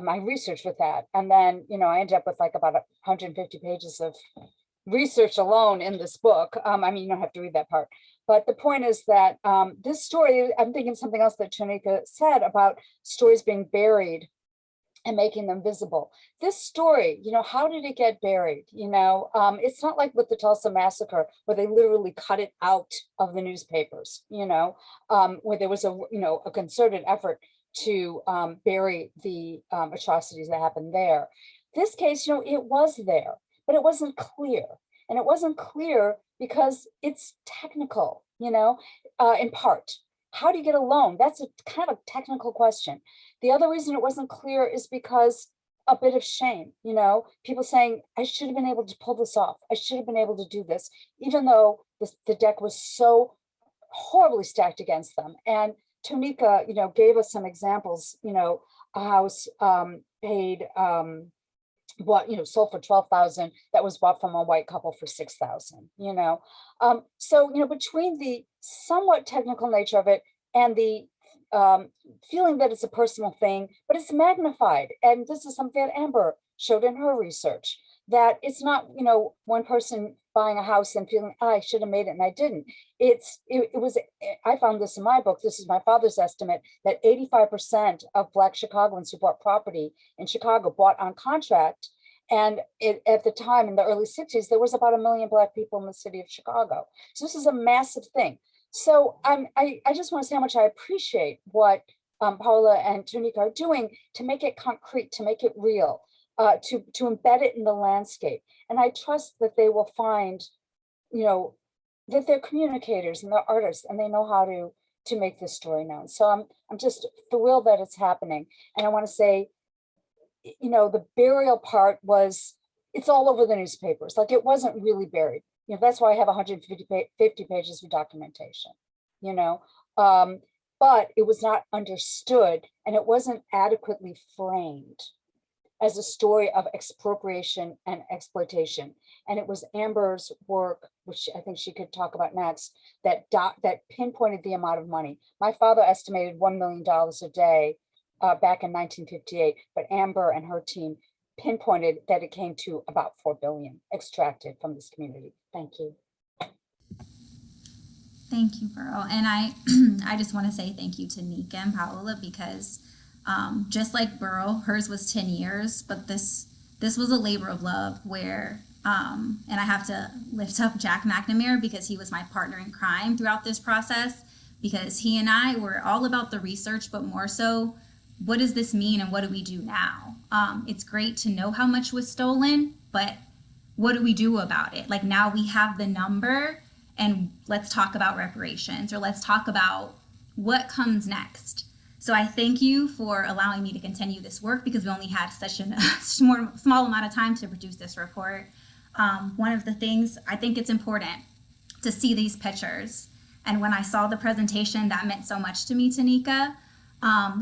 my research with that, and then I ended up with like about 150 pages of research alone in this book. I mean, you don't have to read that part, but the point is that this story, I'm thinking something else that Tonika said about stories being buried and making them visible. This story, how did it get buried? It's not like with the Tulsa massacre where they literally cut it out of the newspapers, where there was a concerted effort to bury the atrocities that happened there. This case, it was there, but it wasn't clear. And it wasn't clear because it's technical, in part. How do you get a loan? That's a kind of technical question. The other reason it wasn't clear is because a bit of shame, people saying, I should have been able to pull this off. I should have been able to do this, even though the deck was so horribly stacked against them. And Tonika, gave us some examples, a house paid, sold for $12,000 that was bought from a white couple for $6,000, so, between the somewhat technical nature of it and the feeling that it's a personal thing, but it's magnified. And this is something that Amber showed in her research, that it's not, one person buying a house and feeling, I should have made it and I didn't. It was, I found this in my book, this is my father's estimate, that 85% of Black Chicagoans who bought property in Chicago bought on contract. And at the time, in the early 60s, there was about 1 million Black people in the city of Chicago. So this is a massive thing. So I just want to say how much I appreciate what Paola and Tonika are doing to make it concrete, to make it real, to embed it in the landscape. And I trust that they will find, that they're communicators and they're artists and they know how to make this story known. So I'm just thrilled that it's happening. And I want to say, the burial part it's all over the newspapers. Like, it wasn't really buried. That's why I have 150 pages of documentation, but it was not understood and it wasn't adequately framed as a story of expropriation and exploitation. And it was Amber's work, which I think she could talk about next, that pinpointed the amount of money. My father estimated $1 million a day back in 1958, but Amber and her team pinpointed that it came to about 4 billion extracted from this community. Thank you. Thank you, Burrow. And I just want to say thank you to Nika and Paola, because just like Burrow, hers was 10 years, but this was a labor of love where, and I have to lift up Jack McNamara because he was my partner in crime throughout this process, because he and I were all about the research, but more so, what does this mean and what do we do now? It's great to know how much was stolen, but what do we do about it? Like, now we have the number and let's talk about reparations, or let's talk about what comes next. So I thank you for allowing me to continue this work, because we only had such a small amount of time to produce this report. One of the things, I think it's important to see these pictures. And when I saw the presentation, that meant so much to me, Tonika.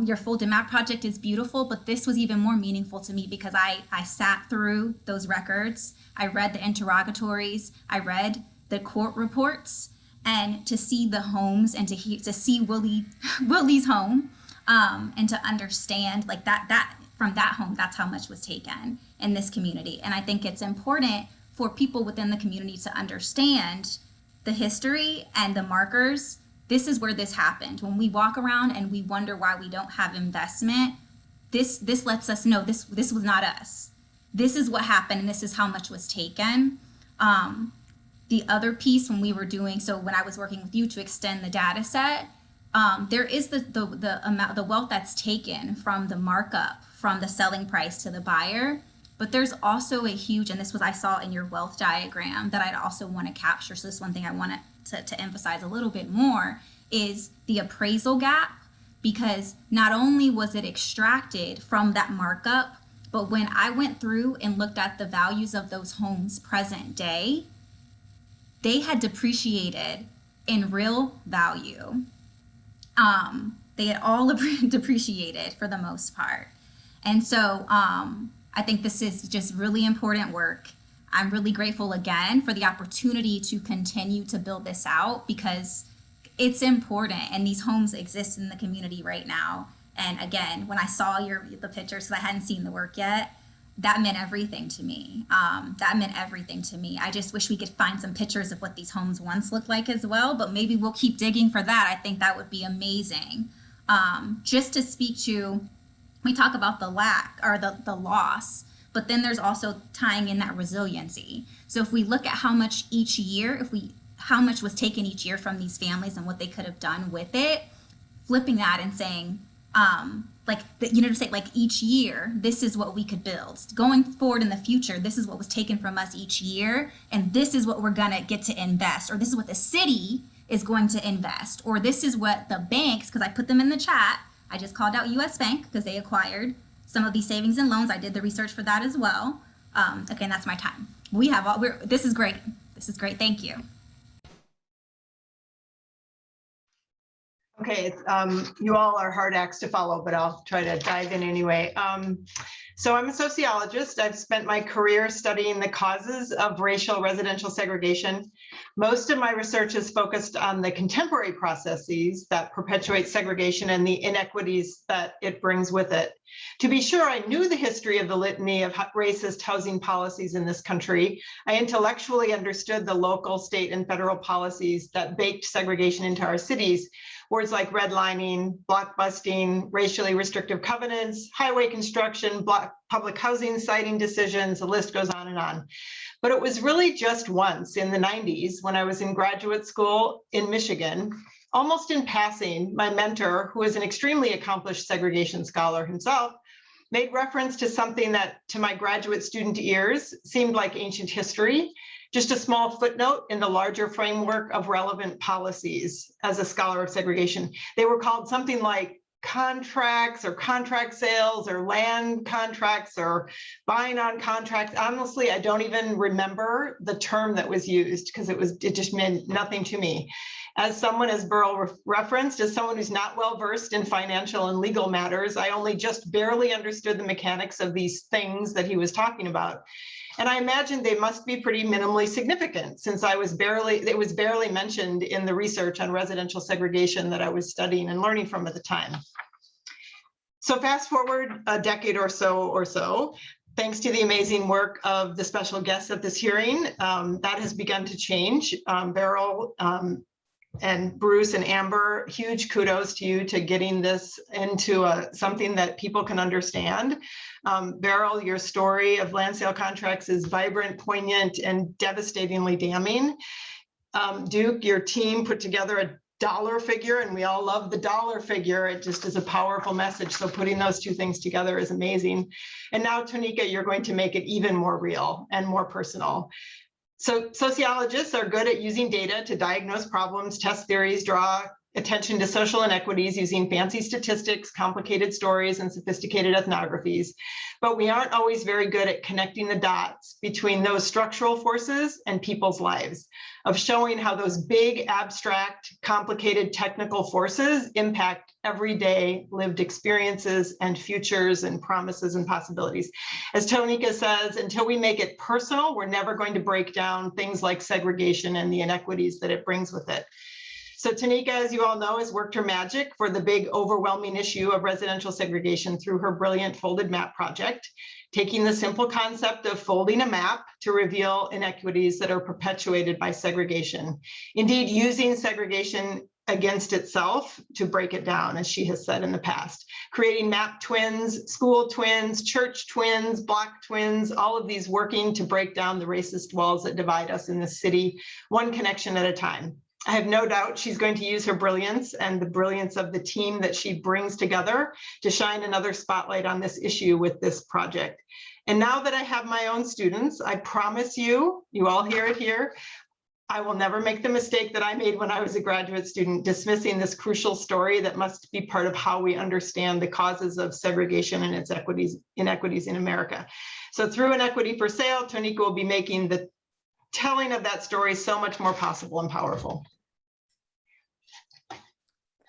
Your folded map project is beautiful, but this was even more meaningful to me because I sat through those records. I read the interrogatories. I read the court reports, and to see the homes and to see Willie's home, and to understand like that from that home, that's how much was taken in this community. And I think it's important for people within the community to understand the history and the markers. This is where this happened. When we walk around and we wonder why we don't have investment, this lets us know this was not us. This is what happened, and this is how much was taken. The other piece when we were doing, so when I was working with you to extend the data set, there is the amount, the wealth that's taken from the markup, from the selling price to the buyer. But there's also a huge, and this was I saw in your wealth diagram that I'd also want to capture. So this is one thing I wanted to emphasize a little bit more is the appraisal gap, because not only was it extracted from that markup, but when I went through and looked at the values of those homes present day, they had depreciated in real value. They had all depreciated for the most part. And so I think this is just really important work. I'm really grateful again for the opportunity to continue to build this out, because it's important, and these homes exist in the community right now. And again, when I saw the pictures, because I hadn't seen the work yet, that meant everything to me. That meant everything to me. I just wish we could find some pictures of what these homes once looked like as well, but maybe we'll keep digging for that. I think that would be amazing. Just to speak to, we talk about the lack or the loss, but then there's also tying in that resiliency. So if we look at how much each year, how much was taken each year from these families and what they could have done with it, flipping that and saying, to say like each year, this is what we could build. Going forward in the future, this is what was taken from us each year, and this is what we're gonna get to invest, or this is what the city is going to invest, or this is what the banks, because I put them in the chat, I just called out US Bank because they acquired some of these savings and loans. I did the research for that as well. Okay, and that's my time. This is great. This is great, thank you. Okay, you all are hard acts to follow, but I'll try to dive in anyway. So I'm a sociologist. I've spent my career studying the causes of racial residential segregation. Most of my research is focused on the contemporary processes that perpetuate segregation and the inequities that it brings with it. To be sure, I knew the history of the litany of racist housing policies in this country. I intellectually understood the local, state, and federal policies that baked segregation into our cities. Words like redlining, blockbusting, racially restrictive covenants, highway construction, public housing siting decisions, the list goes on and on. But it was really just once in the 90s when I was in graduate school in Michigan, almost in passing, my mentor, who is an extremely accomplished segregation scholar himself, made reference to something that to my graduate student ears seemed like ancient history. Just a small footnote in the larger framework of relevant policies as a scholar of segregation. They were called something like contracts or contract sales or land contracts or buying on contracts. Honestly, I don't even remember the term that was used because it just meant nothing to me. As someone, as Burl referenced, as someone who's not well versed in financial and legal matters, I only just barely understood the mechanics of these things that he was talking about. And I imagine they must be pretty minimally significant since it was barely mentioned in the research on residential segregation that I was studying and learning from at the time. So fast forward a decade or so, thanks to the amazing work of the special guests at this hearing, that has begun to change. Beryl and Bruce and Amber, huge kudos to you to getting this into something that people can understand. Beryl, your story of land sale contracts is vibrant, poignant, and devastatingly damning. Duke, your team put together a dollar figure, and we all love the dollar figure. It just is a powerful message. So putting those two things together is amazing. And now, Tonika, you're going to make it even more real and more personal. So sociologists are good at using data to diagnose problems, test theories, draw attention to social inequities using fancy statistics, complicated stories, and sophisticated ethnographies. But we aren't always very good at connecting the dots between those structural forces and people's lives, of showing how those big, abstract, complicated technical forces impact everyday lived experiences and futures and promises and possibilities. As Tonika says, until we make it personal, we're never going to break down things like segregation and the inequities that it brings with it. So Tonika, as you all know, has worked her magic for the big overwhelming issue of residential segregation through her brilliant folded map project, taking the simple concept of folding a map to reveal inequities that are perpetuated by segregation. Indeed, using segregation against itself to break it down, as she has said in the past. Creating map twins, school twins, church twins, block twins, all of these working to break down the racist walls that divide us in this city, one connection at a time. I have no doubt she's going to use her brilliance and the brilliance of the team that she brings together to shine another spotlight on this issue with this project. And now that I have my own students, I promise you, you all hear it here, I will never make the mistake that I made when I was a graduate student, dismissing this crucial story that must be part of how we understand the causes of segregation and its inequities in America. So through Inequity for Sale, Tonika will be making the telling of that story so much more possible and powerful.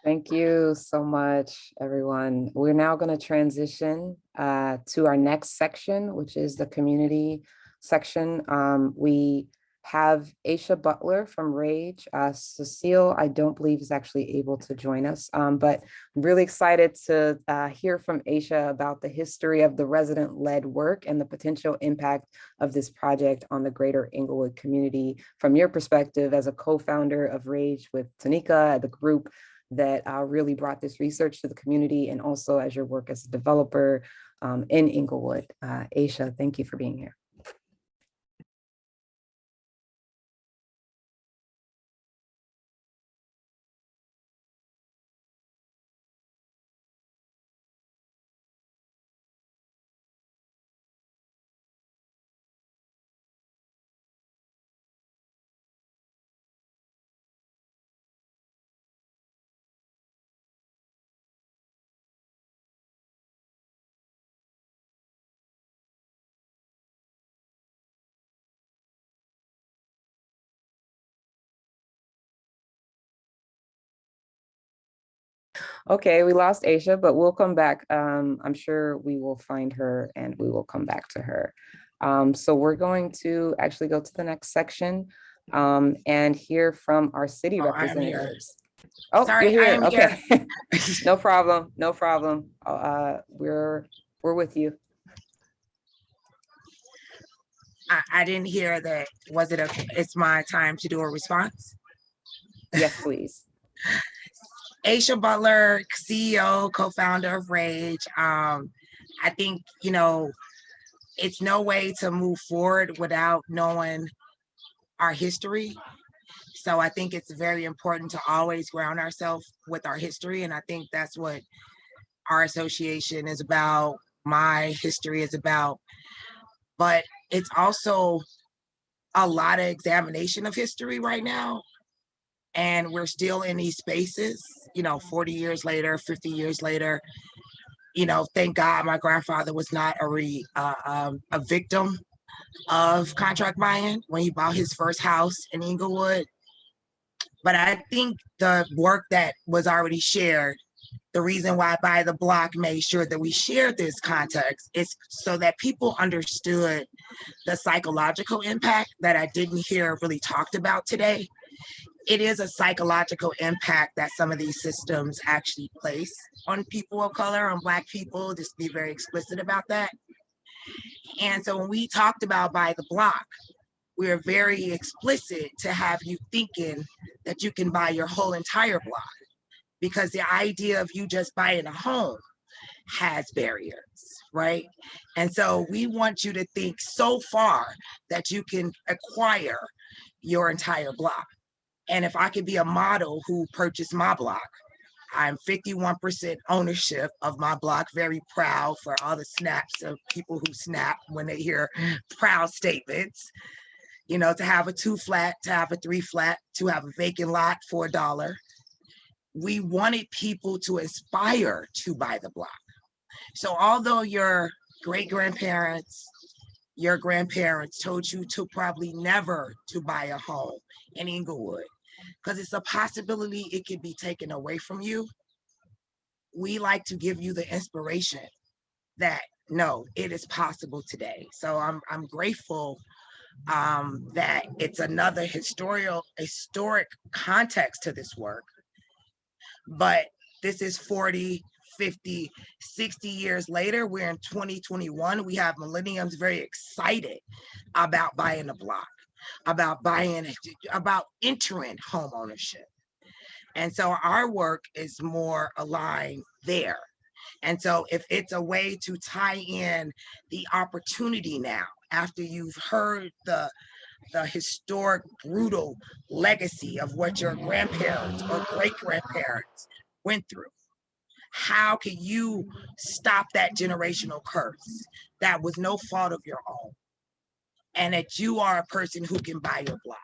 Thank you so much, everyone. We're now going to transition to our next section, which is the community section. We have Aisha Butler from RAGE. Cecile, I don't believe is actually able to join us, but I'm really excited to hear from Aisha about the history of the resident-led work and the potential impact of this project on the Greater Englewood community from your perspective as a co-founder of RAGE with Tonika, the group that really brought this research to the community, and also as your work as a developer in Englewood. Aisha, thank you for being here. Okay, we lost Aisha, but we'll come back. I'm sure we will find her and we will come back to her. So we're going to actually go to the next section and hear from our city representatives. Oh, sorry, you're here. I am Okay. here. No problem. No problem. We're with you. I didn't hear that. Was it it's my time to do a response? Yes, please. Aisha Butler, CEO, co-founder of RAGE. I think, you know, it's no way to move forward without knowing our history. So I think it's very important to always ground ourselves with our history. And I think that's what our association is about, my history is about. But it's also a lot of examination of history right now. And we're still in these spaces, you know, 40 years later, 50 years later. You know, thank God my grandfather was not a victim of contract buying when he bought his first house in Englewood. But I think the work that was already shared, the reason why Buy the Block made sure that we shared this context is so that people understood the psychological impact that I didn't hear really talked about today. It is a psychological impact that some of these systems actually place on people of color, on Black people, just to be very explicit about that. And so when we talked about Buy the Block, we're very explicit to have you thinking that you can buy your whole entire block, because the idea of you just buying a home has barriers, right? And so we want you to think so far that you can acquire your entire block. And if I could be a model who purchased my block, I'm 51% ownership of my block, very proud for all the snaps of people who snap when they hear proud statements. You know, to have a 2-flat, to have a 3-flat, to have a vacant lot for $1. We wanted people to aspire to buy the block. So although your great-grandparents, your grandparents told you to probably never to buy a home in Englewood, because it's a possibility it could be taken away from you, we like to give you the inspiration that no, it is possible today. So I'm grateful that it's another historic context to this work. But this is 40, 50, 60 years later. We're in 2021. We have millennials very excited about buying a block, about entering home ownership. And so our work is more aligned there. And so if it's a way to tie in the opportunity now, after you've heard the historic, brutal legacy of what your grandparents or great-grandparents went through, how can you stop that generational curse that was no fault of your own, and that you are a person who can buy your block?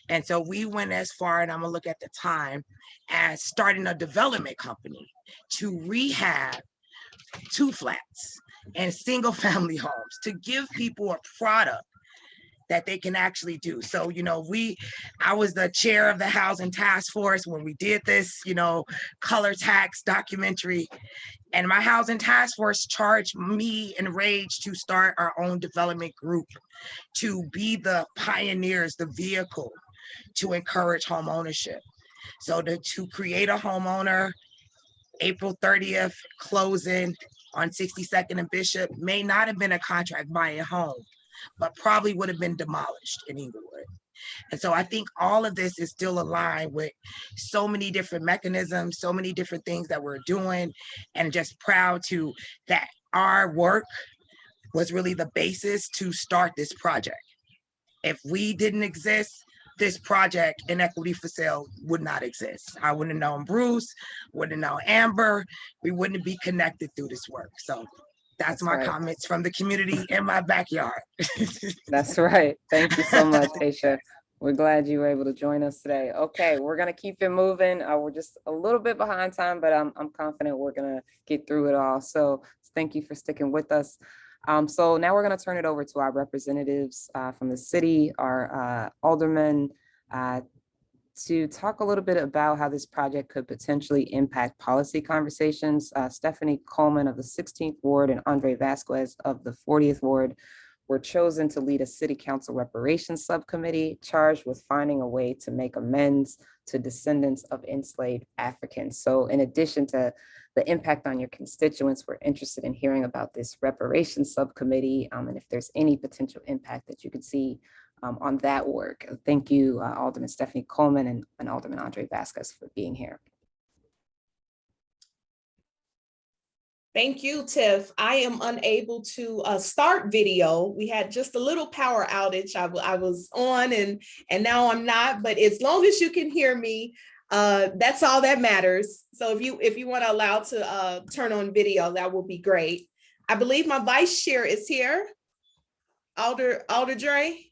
And so we went as far, and I'm gonna look at the time, as starting a development company to rehab 2 flats and single family homes, to give people a product that they can actually do. So, you know, I was the chair of the housing task force when we did this, you know, color tax documentary. And my housing task force charged me and Rage to start our own development group, to be the pioneers, the vehicle to encourage home ownership. So to create a homeowner, April 30th, closing on 62nd and Bishop, may not have been a contract buying home, but probably would have been demolished in Englewood. And so I think all of this is still aligned with so many different mechanisms, so many different things that we're doing, and just proud that our work was really the basis to start this project. If we didn't exist, this project, Inequity for Sale, would not exist. I wouldn't have known Bruce, wouldn't have known Amber. We wouldn't be connected through this work. So that's my right. comments from the community in my backyard. That's right. Thank you so much, Aisha. We're glad you were able to join us today. Okay, we're gonna keep it moving. We're just a little bit behind time, but I'm confident we're gonna get through it all. So thank you for sticking with us. So now we're gonna turn it over to our representatives from the city, our aldermen, to talk a little bit about how this project could potentially impact policy conversations. Stephanie Coleman of the 16th Ward and Andre Vasquez of the 40th Ward were chosen to lead a city council reparations subcommittee charged with finding a way to make amends to descendants of enslaved Africans. So in addition to the impact on your constituents, we're interested in hearing about this reparations subcommittee and if there's any potential impact that you could see on that work. Thank you, Alderman Stephanie Coleman and Alderman Andre Vasquez for being here. Thank you, Tiff. I am unable to start video. We had just a little power outage. I was on and now I'm not, but as long as you can hear me, that's all that matters. So if you want to allow to turn on video, that will be great. I believe my vice chair is here. Alder Dre.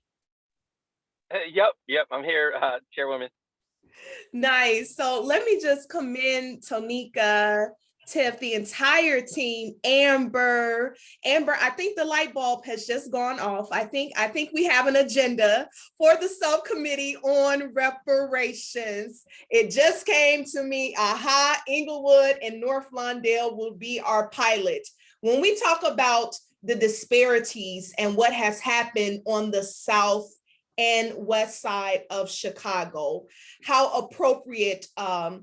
Yep, I'm here, Chairwoman. Nice. So let me just commend Tonika, Tiff, the entire team, Amber, I think the light bulb has just gone off. I think we have an agenda for the subcommittee on reparations. It just came to me, aha, Englewood and North Lawndale will be our pilot. When we talk about the disparities and what has happened on the South and west side of Chicago, how appropriate I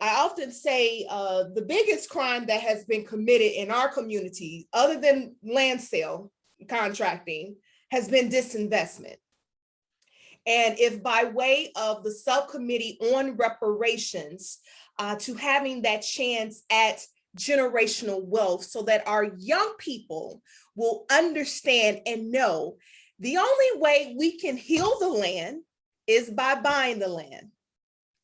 often say the biggest crime that has been committed in our community, other than land sale contracting, has been disinvestment. And if by way of the subcommittee on reparations, to having that chance at generational wealth so that our young people will understand and know the only way we can heal the land is by buying the land,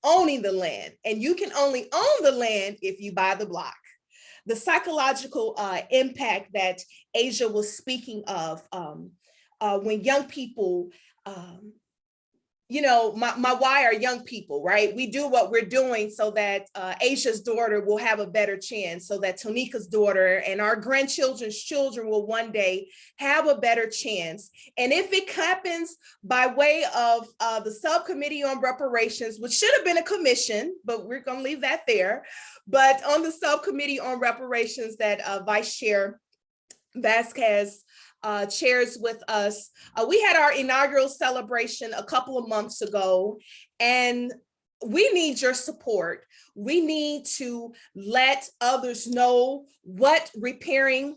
owning the land. And you can only own the land if you buy the block. The psychological impact that Asia was speaking of when young people, you know, my why are young people, right? We do what we're doing so that Asia's daughter will have a better chance, so that Tonika's daughter and our grandchildren's children will one day have a better chance. And if it happens by way of the subcommittee on reparations, which should have been a commission, but we're gonna leave that there. But on the subcommittee on reparations that Vice Chair Vasquez chairs with us. We had our inaugural celebration a couple of months ago, and we need your support. We need to let others know what repairing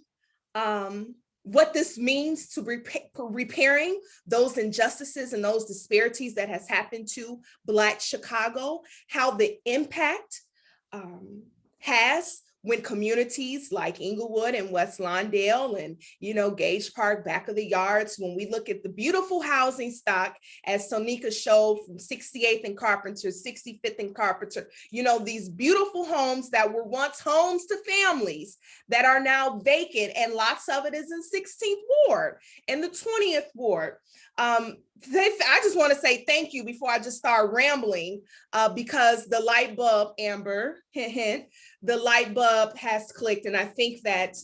what this means to repairing those injustices and those disparities that has happened to Black Chicago, how the impact has when communities like Englewood and West Lawndale and, Gage Park, back of the yards, when we look at the beautiful housing stock, as Tonika showed, from 68th and Carpenter, 65th and Carpenter, these beautiful homes that were once homes to families that are now vacant, and lots of it is in 16th Ward and the 20th Ward. I just want to say thank you before I just start rambling, because the light bulb, Amber, hint, hint, the light bulb has clicked. And I think that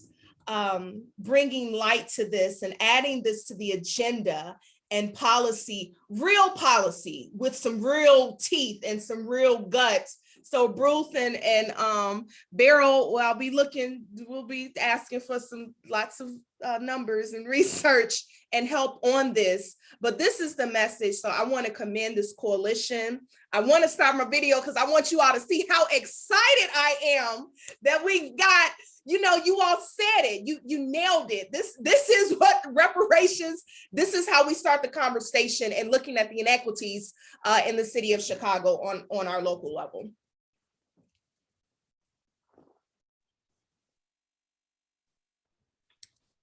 bringing light to this and adding this to the agenda and policy, real policy with some real teeth and some real guts. So Bruce and Beryl, well, we'll be asking for lots of numbers and research and help on this. But this is the message. So I want to commend this coalition. I want to start my video because I want you all to see how excited I am that we got, you all said it. You nailed it. This is what reparations, this is how we start the conversation and looking at the inequities in the city of Chicago on our local level.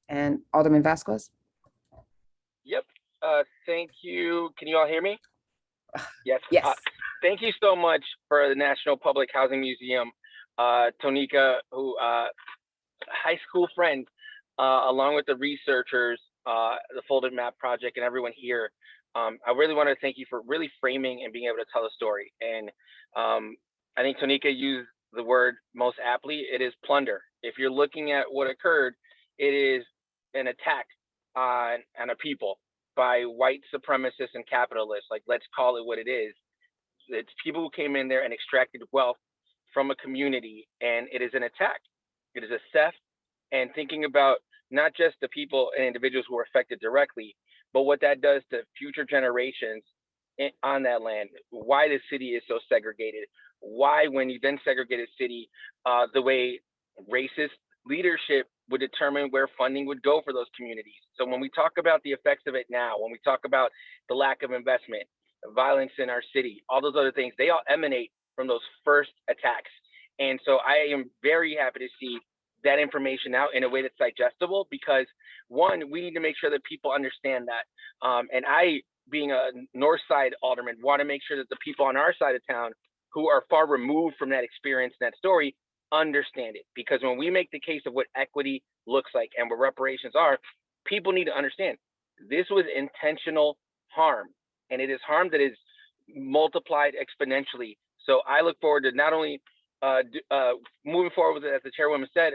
And Alderman Vasquez. Yep. Thank you. Can you all hear me? Yes. Yes. Thank you so much for the National Public Housing Museum, Tonika, who high school friend, along with the researchers, the Folded Map Project, and everyone here. I really want to thank you for really framing and being able to tell a story. And I think Tonika used the word most aptly. It is plunder. If you're looking at what occurred, it is an attack on a people by white supremacists and capitalists. Like, let's call it what it is. It's people who came in there and extracted wealth from a community, and it is an attack. It is a theft, and thinking about not just the people and individuals who are affected directly, but what that does to future generations on that land. Why the city is so segregated. Why, when you then segregate a city, the way racist leadership would determine where funding would go for those communities. So when we talk about the effects of it now, when we talk about the lack of investment, violence in our city, all those other things, they all emanate from those first attacks. And so I am very happy to see that information out in a way that's digestible, because one, we need to make sure that people understand that. And I, being a North Side alderman, want to make sure that the people on our side of town who are far removed from that experience and that story understand it. Because when we make the case of what equity looks like and what reparations are, people need to understand this was intentional harm, and it is harm that is multiplied exponentially. So I look forward to not only moving forward with it, as the chairwoman said,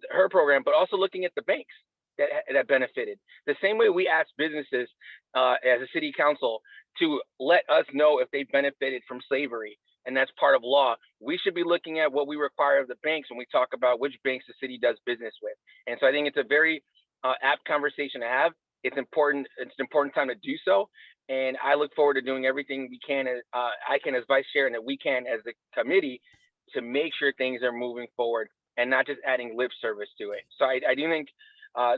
her program, but also looking at the banks that benefited. The same way we ask businesses as a city council to let us know if they benefited from slavery, and that's part of law, we should be looking at what we require of the banks when we talk about which banks the city does business with. And so I think it's a very apt conversation to have. It's important. It's an important time to do so. And I look forward to doing everything we can, I can as vice chair, and that we can as the committee, to make sure things are moving forward and not just adding lip service to it. So I do think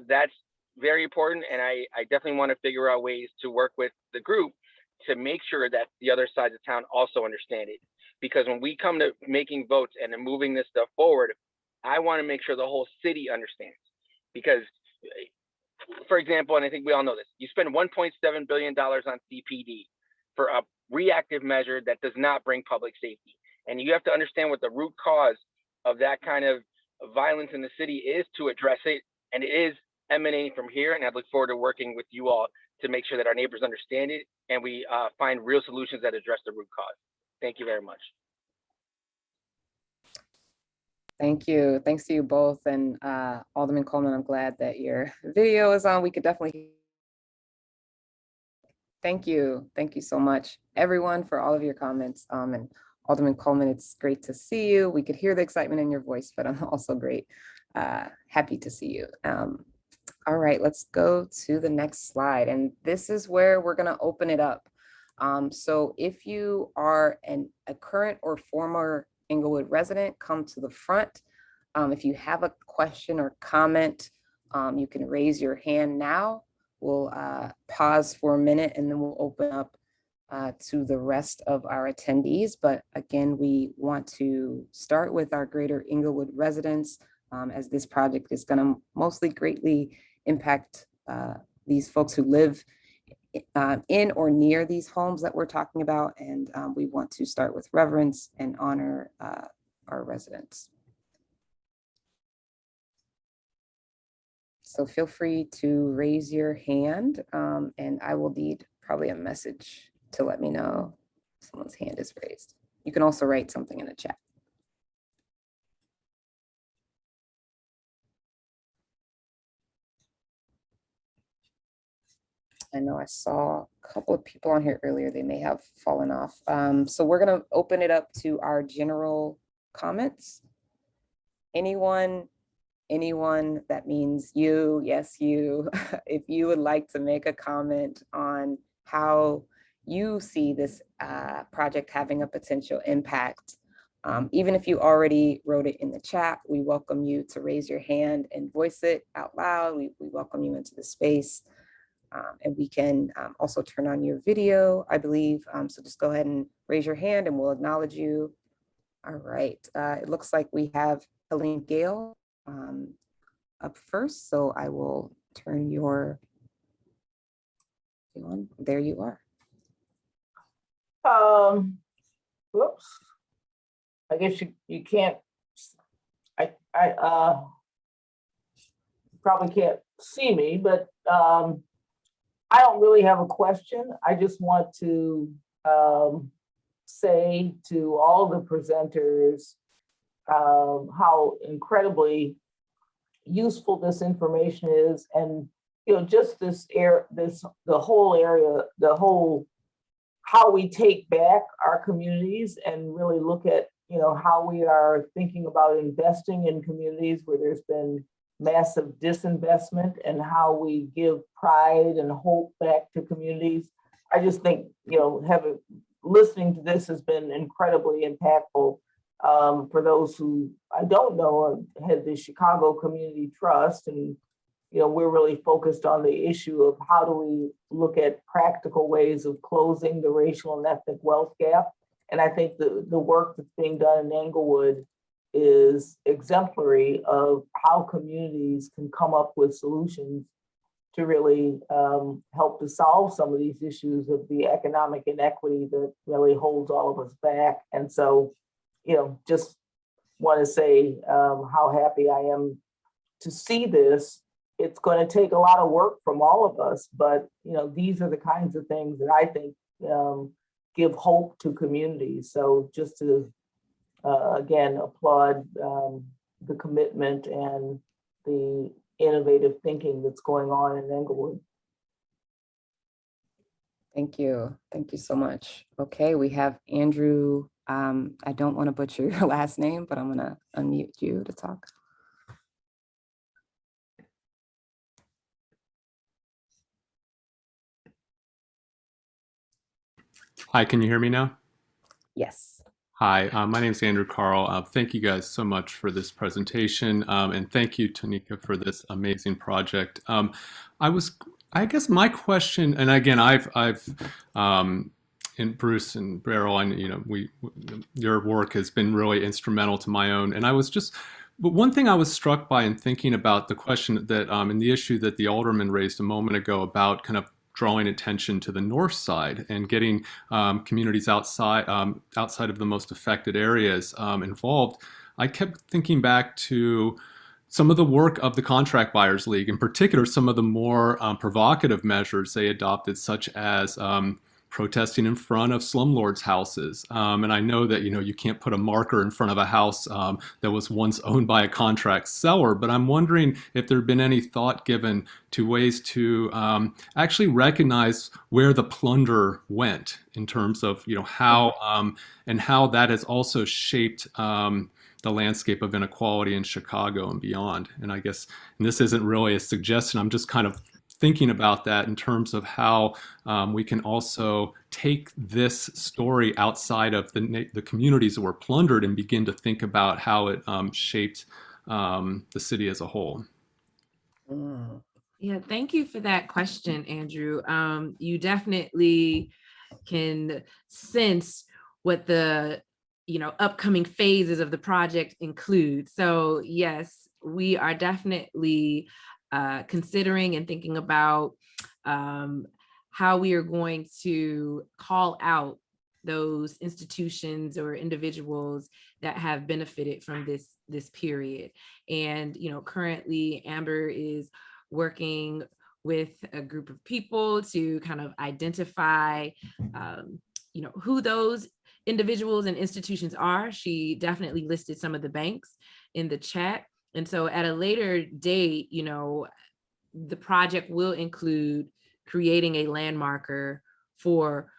that's very important. And I definitely want to figure out ways to work with the group to make sure that the other sides of town also understand it. Because when we come to making votes and moving this stuff forward, I want to make sure the whole city understands. Because, for example, and I think we all know this, you spend $1.7 billion on CPD for a reactive measure that does not bring public safety. And you have to understand what the root cause of that kind of violence in the city is to address it. And it is emanating from here. And I look forward to working with you all to make sure that our neighbors understand it and we find real solutions that address the root cause. Thank you very much. Thank you. Thanks to you both. And Alderman Coleman, I'm glad that your video is on. We could definitely. Thank you. Thank you so much, everyone, for all of your comments. And Alderman Coleman, it's great to see you. We could hear the excitement in your voice, but I'm also happy to see you. All right, let's go to the next slide. And this is where we're going to open it up. So if you are a current or former Englewood resident, come to the front. If you have a question or comment, You can raise your hand now. We'll pause for a minute and then we'll open up to the rest of our attendees. But again, we want to start with our Greater Englewood residents, as this project is going to mostly greatly impact these folks who live in or near these homes that we're talking about. And we want to start with reverence and honor our residents. So feel free to raise your hand, and I will need probably a message to let me know someone's hand is raised. You can also write something in the chat. I know I saw a couple of people on here earlier. They may have fallen off. So we're going to open it up to our general comments. Anyone, that means you, yes, you. If you would like to make a comment on how you see this project having a potential impact, even if you already wrote it in the chat, we welcome you to raise your hand and voice it out loud. We welcome you into the space. And we can also turn on your video, I believe. So just go ahead and raise your hand and we'll acknowledge you. All right, it looks like we have Helene Gale up first. So I will turn your, there you are. Whoops. I guess you can't, I probably can't see me, but I don't really have a question. I just want to say to all the presenters how incredibly useful this information is, and just the whole area, how we take back our communities and really look at how we are thinking about investing in communities where there's been massive disinvestment, and how we give pride and hope back to communities. I just think listening to this has been incredibly impactful. For those who I don't know, had the Chicago Community Trust, and we're really focused on the issue of how do we look at practical ways of closing the racial and ethnic wealth gap. And I think the work that's being done in Englewood is exemplary of how communities can come up with solutions to really help to solve some of these issues of the economic inequity that really holds all of us back. And so, just want to say how happy I am to see this. It's going to take a lot of work from all of us, but these are the kinds of things that I think give hope to communities. So just to again applaud the commitment and the innovative thinking that's going on in Englewood. Thank you so much. Okay, we have Andrew. I don't want to butcher your last name, but I'm going to unmute you to talk. Hi, can you hear me now? Yes. Hi, my name is Andrew Carl. Thank you guys so much for this presentation, and thank you, Tonika, for this amazing project. I guess my question, and again, and Bruce and Beryl, and your work has been really instrumental to my own. And but one thing I was struck by in thinking about the question that, and the issue that the alderman raised a moment ago about kind of drawing attention to the north side and getting communities outside of the most affected areas involved, I kept thinking back to some of the work of the Contract Buyers League, in particular, some of the more provocative measures they adopted, such as protesting in front of slumlords' houses. And I know that, you can't put a marker in front of a house that was once owned by a contract seller, but I'm wondering if there had been any thought given to ways to actually recognize where the plunder went in terms of, how and how that has also shaped the landscape of inequality in Chicago and beyond. And I guess, and this isn't really a suggestion, I'm just kind of thinking about that in terms of how we can also take this story outside of the communities that were plundered and begin to think about how it shaped the city as a whole. Mm. Yeah, thank you for that question, Andrew. You definitely can sense what the upcoming phases of the project include. So yes, we are definitely considering and thinking about how we are going to call out those institutions or individuals that have benefited from this period. And currently Amber is working with a group of people to kind of identify who those individuals and institutions are. She definitely listed some of the banks in the chat. And so at a later date, the project will include creating a landmarker for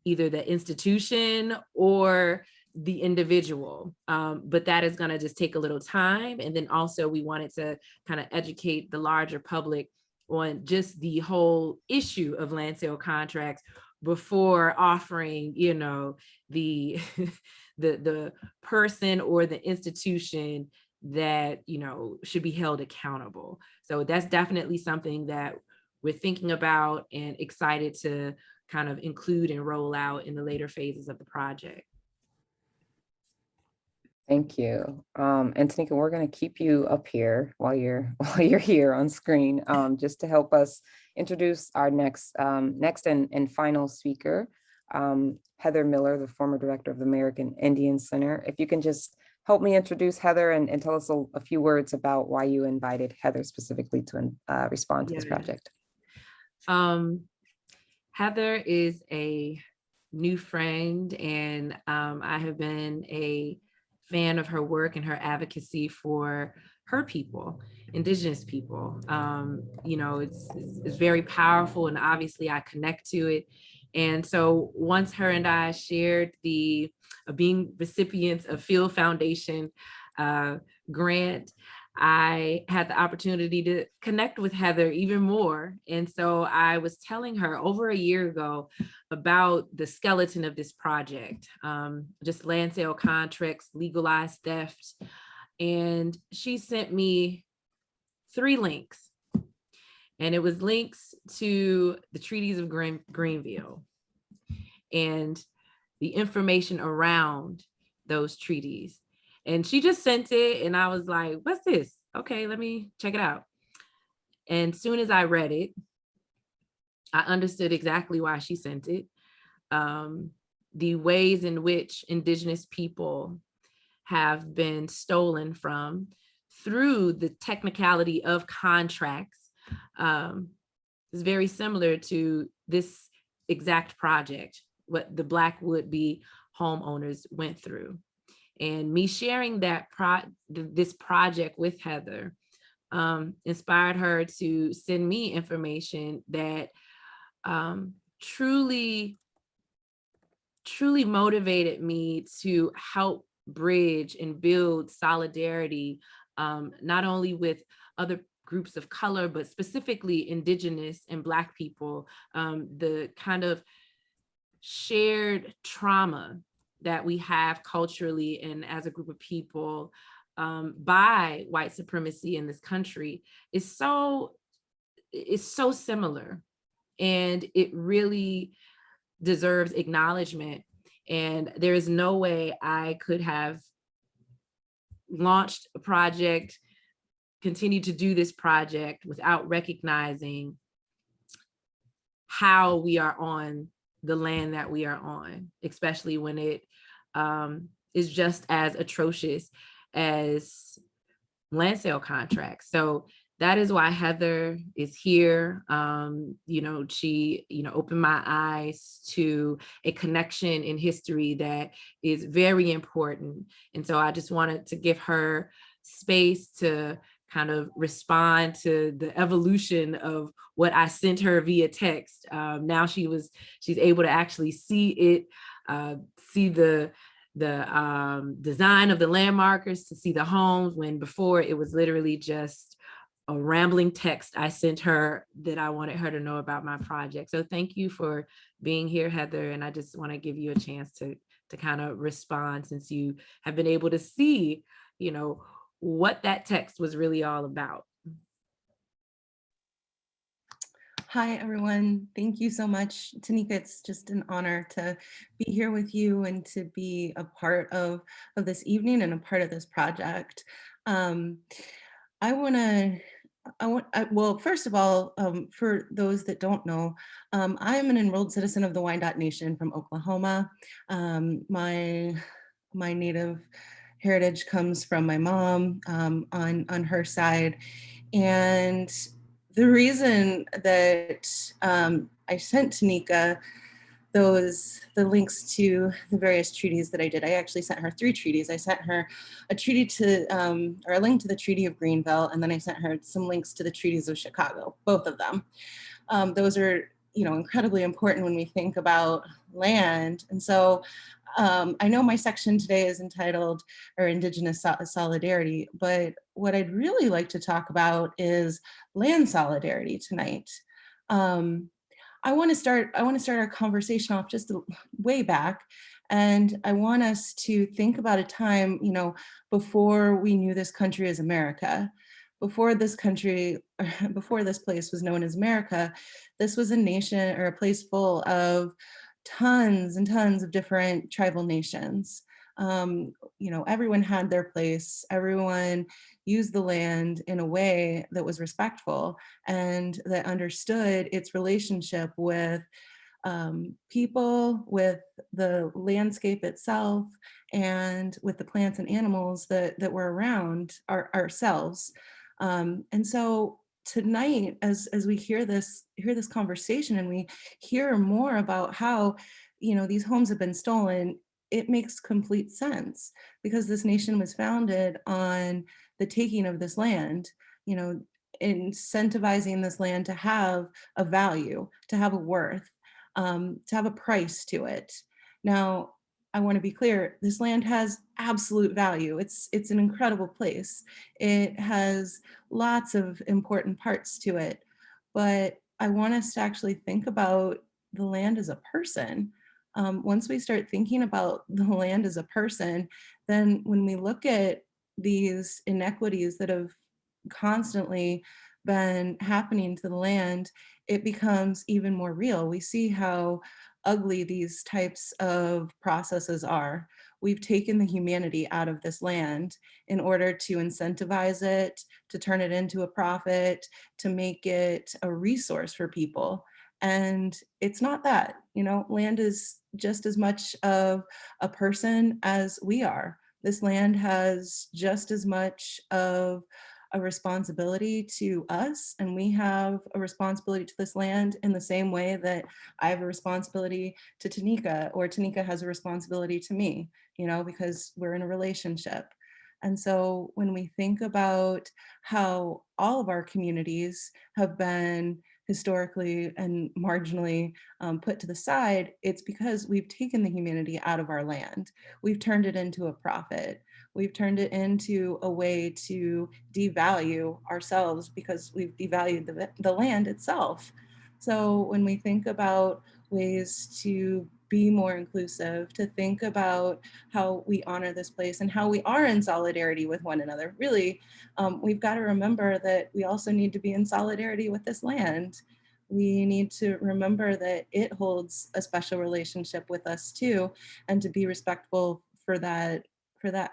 either the institution or the individual. But that is going to just take a little time. And then also we wanted to kind of educate the larger public on just the whole issue of land sale contracts before offering, the the person or the institution that should be held accountable. So that's definitely something that we're thinking about and excited to kind of include and roll out in the later phases of the project. Thank you. And Tonika, we're going to keep you up here while you're here on screen, just to help us introduce our next and final speaker, Heather Miller, the former director of the American Indian Center. If you can just help me introduce Heather and tell us a few words about why you invited Heather specifically to respond to this project. Heather is a new friend, and I have been a fan of her work and her advocacy for her people, Indigenous people. It's very powerful, and obviously I connect to it. And so once her and I shared the being recipients of Field Foundation grant, I had the opportunity to connect with Heather even more. And so I was telling her over a year ago about the skeleton of this project, just land sale contracts, legalized theft. And she sent me 3 links. And it was links to the treaties of Greenville and the information around those treaties. And she just sent it, and I was like, what's this? Okay, let me check it out. And as soon as I read it, I understood exactly why she sent it. The ways in which Indigenous people have been stolen from through the technicality of contracts is very similar to this exact project, what the Black would-be homeowners went through. And me sharing that this project with Heather inspired her to send me information that truly motivated me to help bridge and build solidarity, not only with other groups of color, but specifically Indigenous and Black people, the kind of shared trauma that we have culturally and as a group of people by white supremacy in this country is so similar, and it really deserves acknowledgement. And there is no way I could have launched a project, continued to do this project without recognizing how we are on the land that we are on, especially when it is just as atrocious as land sale contracts. So that is why Heather is here. She, opened my eyes to a connection in history that is very important. And so I just wanted to give her space to kind of respond to the evolution of what I sent her via text. Now she's able to actually see it, see the design of the landmarkers, to see the homes, when before it was literally just a rambling text I sent her that I wanted her to know about my project. So thank you for being here, Heather. And I just want to give you a chance to kind of respond, since you have been able to see, what that text was really all about. Hi, everyone. Thank you so much. Tonika, it's just an honor to be here with you and to be a part of this evening and a part of this project. Well, first of all, for those that don't know, I am an enrolled citizen of the Wyandotte Nation from Oklahoma. My native heritage comes from my mom on her side. And the reason that I sent Tonika the links to the various treaties that I did. I actually sent her 3 treaties. I sent her a treaty to, or a link to the Treaty of Greenville, and then I sent her some links to the treaties of Chicago, both of them. Those are, incredibly important when we think about land. And so I know my section today is entitled, or Indigenous Solidarity, but what I'd really like to talk about is land solidarity tonight. I want to start our conversation off just way back, and I want us to think about a time, before we knew this country as America, before this country, before this place was known as America. This was a nation or a place full of tons and tons of different tribal nations. Everyone had their place. Everyone used the land in a way that was respectful and that understood its relationship with people, with the landscape itself, and with the plants and animals that were around ourselves. And so tonight, as we hear this conversation and we hear more about how these homes have been stolen, it makes complete sense, because this nation was founded on the taking of this land, incentivizing this land to have a value, to have a worth, to have a price to it. Now, I want to be clear, this land has absolute value. It's an incredible place. It has lots of important parts to it, but I want us to actually think about the land as a person. Once we start thinking about the land as a person, then when we look at these inequities that have constantly been happening to the land, it becomes even more real. We see how ugly these types of processes are. We've taken the humanity out of this land in order to incentivize it, to turn it into a profit, to make it a resource for people. And it's not that, land is just as much of a person as we are. This land has just as much of a responsibility to us, and we have a responsibility to this land in the same way that I have a responsibility to Tonika, or Tonika has a responsibility to me, because we're in a relationship. And so when we think about how all of our communities have been historically and marginally put to the side, it's because we've taken the humanity out of our land. We've turned it into a profit. We've turned it into a way to devalue ourselves, because we've devalued the land itself. So when we think about ways to be more inclusive, to think about how we honor this place and how we are in solidarity with one another, really, we've got to remember that we also need to be in solidarity with this land. We need to remember that it holds a special relationship with us too, and to be respectful for that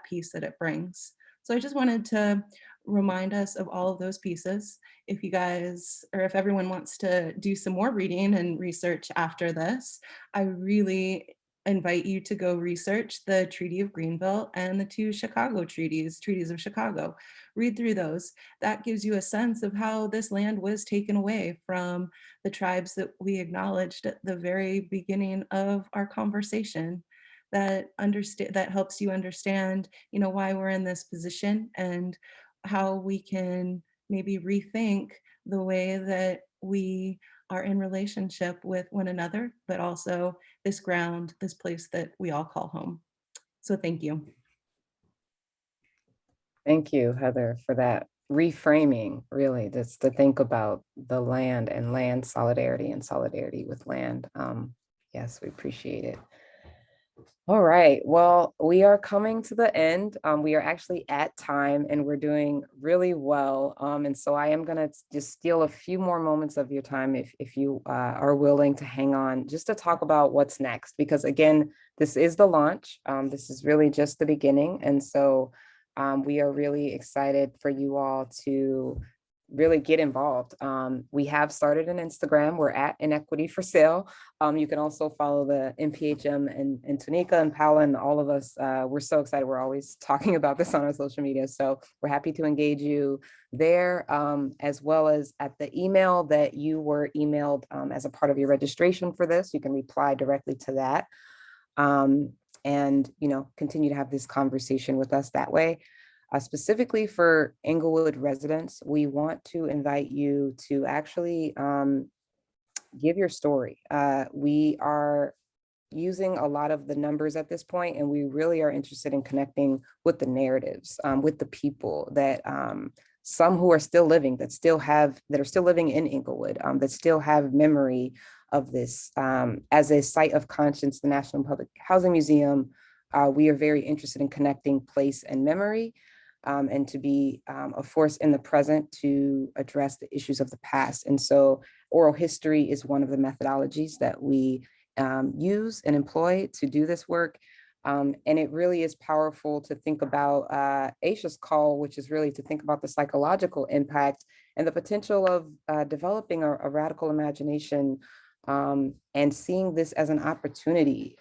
piece that it brings. So I just wanted to remind us of all of those pieces. If you guys, or if everyone wants to do some more reading and research after this, I really invite you to go research the Treaty of Greenville and the 2 Chicago treaties of Chicago. Read through those. That gives you a sense of how this land was taken away from the tribes that we acknowledged at the very beginning of our conversation. That helps you understand, why we're in this position, and how we can maybe rethink the way that we are in relationship with one another, but also this ground, this place that we all call home. So thank you. Thank you, Heather, for that reframing, really, just to think about the land and land solidarity and solidarity with land. Yes, we appreciate it. All right, well, we are coming to the end. We are actually at time and we're doing really well. And so I am gonna just steal a few more moments of your time if you are willing to hang on just to talk about what's next. Because again, this is the launch. This is really just the beginning. And so we are really excited for you all to really get involved. We have started an Instagram. We're at Inequity for Sale. You can also follow the NPHM and Tonika and Paula and all of us. We're so excited. We're always talking about this on our social media. So we're happy to engage you there, as well as at the email that you were emailed as a part of your registration for this. You can reply directly to that. And continue to have this conversation with us that way. Specifically for Englewood residents, we want to invite you to actually give your story. We are using a lot of the numbers at this point, and we really are interested in connecting with the narratives, with the people that some who are still living, that are still living in Englewood, that still have memory of this. As a site of conscience, the National Public Housing Museum, we are very interested in connecting place and memory. And to be a force in the present to address the issues of the past. And so oral history is one of the methodologies that we use and employ to do this work. And it really is powerful to think about Aisha's call, which is really to think about the psychological impact and the potential of developing a radical imagination and seeing this as an opportunity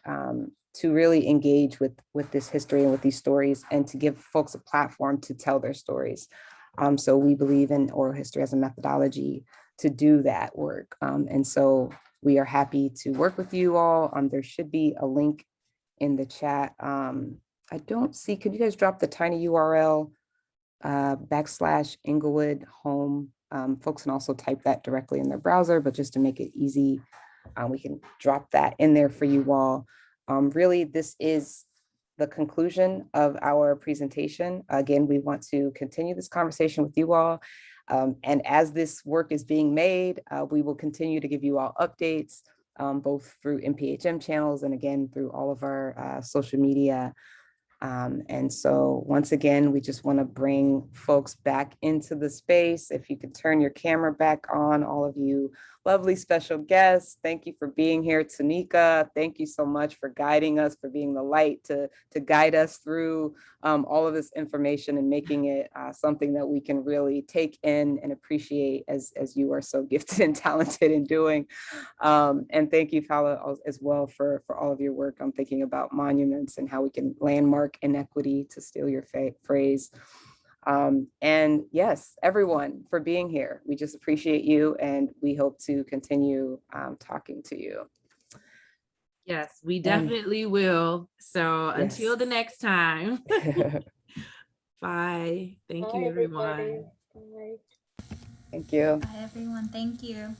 to really engage with this history and with these stories and to give folks a platform to tell their stories. So we believe in oral history as a methodology to do that work. And so we are happy to work with you all. There should be a link in the chat. I don't see, could you guys drop the tiny URL / Englewood home? Folks can also type that directly in their browser, but just to make it easy, we can drop that in there for you all. Really, this is the conclusion of our presentation. Again, we want to continue this conversation with you all. And as this work is being made, we will continue to give you all updates, both through NPHM channels and again, through all of our social media. And so once again, we just want to bring folks back into the space. If you could turn your camera back on, all of you lovely special guests, thank you for being here. Tonika, thank you so much for guiding us, for being the light to guide us through all of this information and making it something that we can really take in and appreciate as you are so gifted and talented in doing. And thank you, Paula, as well for all of your work on thinking about monuments and how we can landmark inequity, to steal your phrase. And yes, everyone for being here. We just appreciate you and we hope to continue talking to you. Yes, we definitely will. So yes. Until the next time. Bye. Thank you, everyone. Bye. Thank you. Bye, everyone. Thank you.